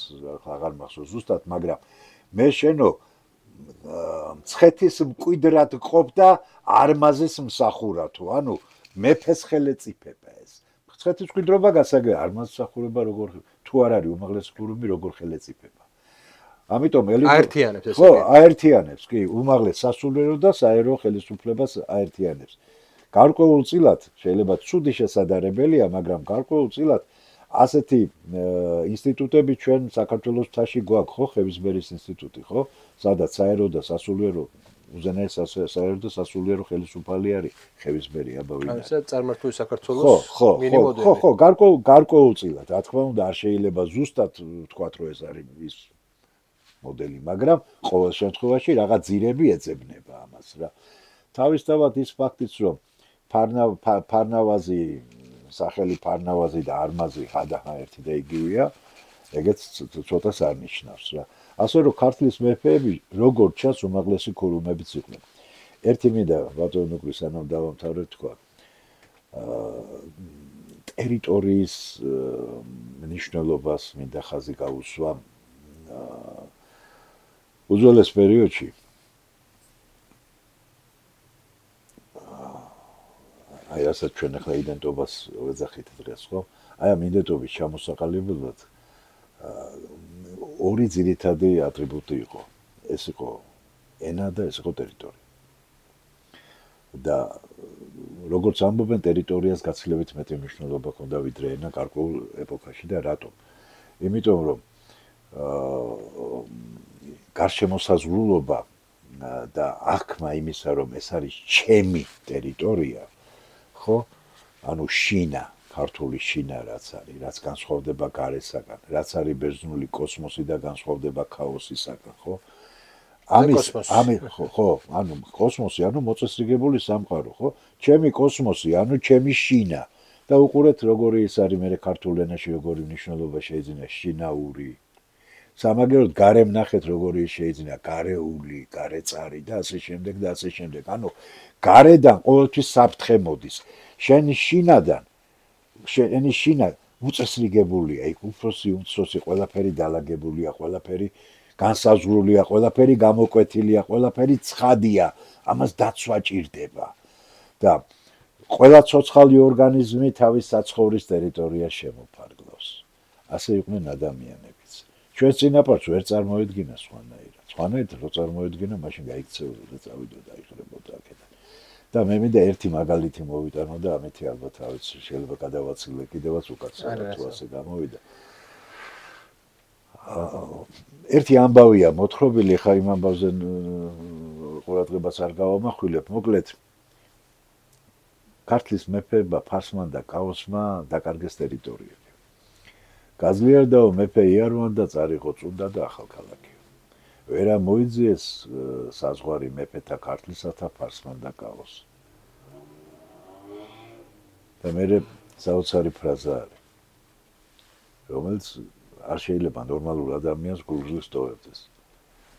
აღარ მახსოვს ზუსტად მაგრამ მე შენო მცხეთის მკვიდრად ყოფ და არმაზის მსახურა თუ ანუ მეფეს ხელეწიფება ეს მცხეთის მკვიდრობა გასაგე არმაზის მსახურება როგორ თუ არ არის უმაღლესი ქურუმი როგორ ხელეწიფება ამიტომ აერთიანებს ეს ხო აერთიანებს კი უმაღლეს სასულიერო და საერო ხელისუფლებას აერთიანებს გარკვეულწილად შეიძლება ცუდი შესაძლებელია მაგრამ გარკვეულწილად ასეთი ინსტიტუტები ჩვენ საქართველოს მთაში გვაქვს ხო ხევისბერის ინსტიტუტი ხო სადაც საერო და სასულიერო უზენაეს საერო და სასულიერო ხელისუფალი არის ხევისბერი აბა ვინ ასე წარმართული საქართველოს მინიმოდელი ხო გარკვეულწილად რა თქმა უნდა არ შეიძლება ზუსტად თქვათ რომ ეს არის ის მოდელი მაგრამ ყოველ შემთხვევაში რაღაც ძირები ეძებნება ამას რა თავისთავად ის ფაქტიც რომ ფარნავაზი სახელი ფარნავაზი და არმაზი ხადაჰა ერთი და იგივეა ეგეც ცოტას არ ნიშნავს რა ასე რომ ქართლის მეფეები როგორ ჩანს უმაღლესი ქურუმებიც იყვნენ ერთი მინდა ბატონო კრისანამ დავამთავრებ თქვა ტერიტორიის მნიშვნელობას მინდა ხაზი გაუსვა უძველეს პერიოდში აი რასაც ჩვენ ახლა იდენტობას ვეძახით დღეს ხო აი ამ იდენტობის ჩამოსაყალიბებლად ორი ძირითადი ატრიბუტი იყო ეს იყო ენა და ეს იყო ტერიტორია და როგორც ამბობენ ტერიტორიას გაცილებით მეტი მნიშვნელობა ჰქონდა ვიდრე ენა გარკვეულ ეპოქაში და რატომ იმიტომ რომ გარშემოსაზღვრულობა და აღქმა იმისა რომ ეს არის ჩემი ტერიტორია ხო ანუ შინა ქართული შინა რაც არის რაც განსხვავდება გარესაგან რაც არის ბერძნული კოსმოსი და განსხვავდება ქაოსისაგან ხო ხო ანუ კოსმოსი ანუ მოწესრიგებული სამყარო ხო ჩემი კოსმოსი ანუ ჩემი შინა და უყურეთ როგორი ის არის მე ქართულ ენაში როგორი მნიშვნელობა შეიძინა შინაური სამაგეროდ გარემ ნახეთ როგორი შეიძინა გარეული გარეწარი და ასე შემდეგ და ასე შემდეგ ანუ გარედან ყოველთვის საფრთხე მოდის შენი შინა უწესრიგებულია იქ უფროსი უმცროსი ყველაფერი დალაგებულია ყველაფერი განსაზღვრულია ყველაფერი გამოკვეთილია ყველაფერი ცხადია ამას დაცვა ჭირდება და ყველა ცოცხალი ორგანიზმი თავის საცხოვრის ტერიტორიას შემოფარგლავს ასე იყვნენ ადამიანებიც ჩვენ წინაპარს ვერ წარმოედგინა სხვანაირად რო წარმოედგინა მაშინ გაიქცეოდა წავიდოდა აიხრებოდა აქედან და მე მინდა ერთი მაგალითი მოვიტანო და ამეთი ალბათ თავის შეიძლება გადავაცილე კიდევაც უკაცრავად თუ ასე გამოვიდა ერთი ამბავია მოთხრობილი ხა იმ ამბავზე ყურადღებას არ გავამახვილებ მოკლედ ქართლის მეფეებმა ფარსმან და კაოსმა დაკარგეს ტერიტორიები გაძლიერდაო მეფე იარვან და წარიღო წუნდა და ახალქალაქი ვერა მოიძიეს საზღვარი მეფეთა ქართლისათა ფარსმან და კაოს და მე საოცარი ფრაზა არის რომელიც არ შეიძლება ნორმალურ ადამიანს გულგრილს ტოვებდეს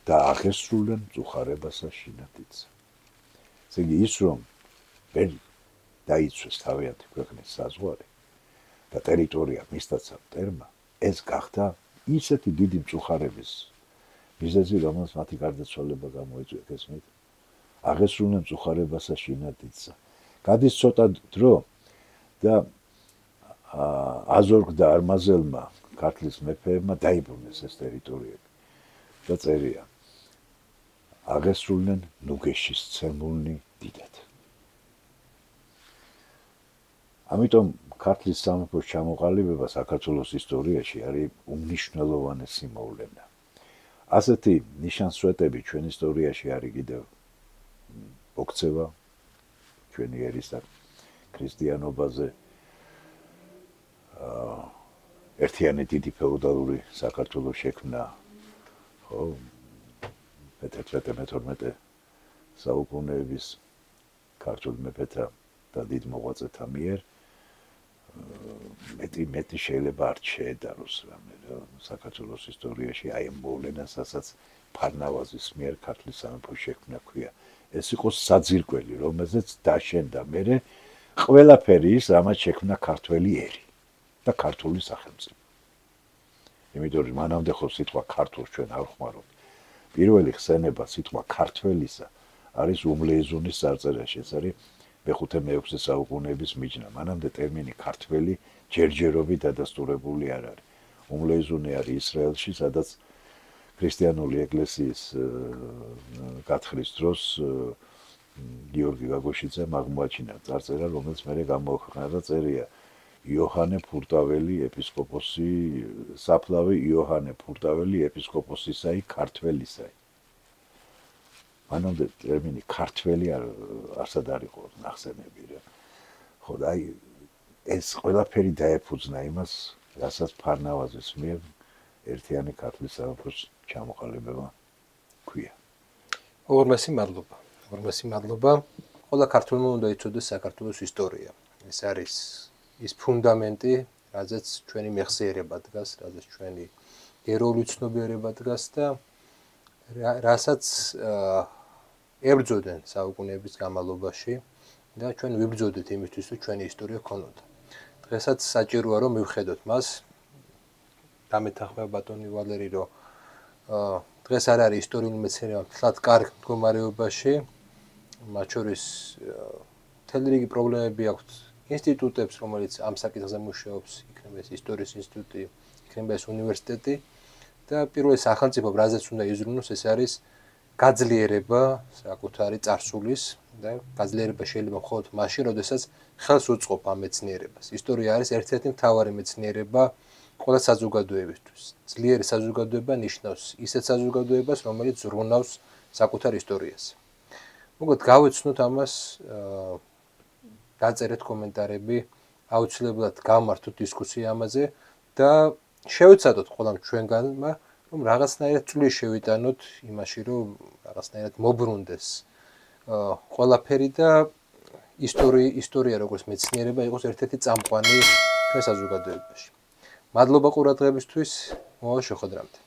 და აღესრულენ წუხარებასა შინათიც ესე იგი ის რომ დაიცვეს თავიანთი ქვეყნის საზღვარი და ტერიტორია მისდაც მტერმა, ეს გახდა ისეთი დიდი მწუხარების მიზეზი, რომელსაც მათი გარდაცვალება გამოიწვია, ესმით. აღესრულნენ მწუხარებასა შინადიძსა. გადის ცოტა დრო და აზორგ და არმაზელმა ქართლის მეფეებმა დაიბრუნეს ეს ტერიტორიები და წერია აღესრულნენ ნუგეშის ცემულნი დიდად. ამიტომ ქართლის სამეფოს ჩამოყალიბება საქართველოს ისტორიაში არის უმნიშვნელოვანესი მოვლენა. ასეთი ნიშანსვეტები ჩვენ ისტორიაში არის კიდევ მოქცევა ჩვენი ერის ქრისტიანობაზე ერთიანი დიდი ფეოდალური საქართველოს შექმნა ხო მე-13-12 საუკუნეების ქართულ მეფეთა და დიდ მოღვაწეთა მიერ მეტი შეიძლება არ შეედაროს რამე საქართველოს ისტორიაში აი ამ მოვლენასაც ფარნავაზის მიერ ქართლის სამეფოს შექმნა ქვია. ეს იყო საძირკველი, რომელზეც დაშენდა მერე ყველაფერი ის, რამაც შექმნა ქართველი ერი და ქართული სახელმწიფო. იმიტომ რომ მანამდე ხო სიტყვა ქართულს ჩვენ არ ხმარობთ. პირველი ხსენება სიტყვა ქართველისა არის უმლეიზუნის წარწერაში, ეს არის მე-5-6 საუკუნეების მიჯნა. მანამდე ტერმინი ქართველი ჯერჯერობით დადასტურებული არ არის. უმლეიზუნი არის ისრაელში, სადაც ქრისტიანული ეკლესიის გათხრის დროს გიორგი გაგოშიძემ აღმოაჩინა წარწერა, რომელიც მერე გამოაქვეყნა და წერია იოჰანე ფურტაველი ეპისკოპოსი, საფლავი იოჰანე ფურტაველი ეპისკოპოსისაი ქართველისაი. მანამდე ტერმინი ქართველი არსად არ იყო ნახსენები რა. ხო და აი ეს ყველაფერი დაეფუძნა იმას, რასაც ფარნავაზის მიერ ერთიანი ქართლის სამეფოს ჩამოყალიბება ქვია. ორმესი მადლობა. ყველა ქართველმა უნდა იცოდეს საქართველოს ისტორია. ეს არის ის ფუნდამენტი, რაზეც ჩვენი მეხსიერება დგას, რაზეც ჩვენი ეროვნული ცნობიერება დგას და რასაც ებრძოდნენ საუკუნეების განმავლობაში და ჩვენ ვიბრძოდით იმისთვის, რომ ჩვენი ისტორია ქონოდა. დღესაც საჭიროა რომ მივხედოთ მას. დამეთანხმება ბატონი ვალერი, რომ დღეს არ არის ისტორიული მეცნიერება მთლად კარგ მდგომარეობაში, მათ შორის მთელი რიგი პრობლემები აქვს ინსტიტუტებს, რომელიც ამ საკითხზე მუშაობს, იქნება ეს ისტორიის ინსტიტუტი, იქნება ეს უნივერსიტეტი და პირველი სახელმწიფო, რაზეც უნდა იზრუნოს, ეს არის გაძლიერება საკუთარი წარსულის და გაძლიერება შეიძლება მხოლოდ მაშინ, როდესაც ხელს უწყობ ამ მეცნიერებას. ისტორია არის ერთ-ერთი მთავარი მეცნიერება ყველა საზოგადოებისთვის. ძლიერი საზოგადოება ნიშნავს ისეთ საზოგადოებას, რომელიც ზრუნავს საკუთარ ისტორიას. მოკლედ გავეცნოთ ამას, დაწერეთ კომენტარები, აუცილებლად გავმართოთ დისკუსია ამაზე და შევეცადოთ ყველამ ჩვენგანმა, რომ რაღაცნაირად წვლილი შევიტანოთ იმაში, რომ რაღაცნაირად მობრუნდეს ყველაფერი და ისტორია როგორც მეცნიერება იყოს ერთ-ერთი წამყვანი ჩვენ საზოგადოებაში. მადლობა ყურადღებისთვის, მომავალ შეხვედრამდე.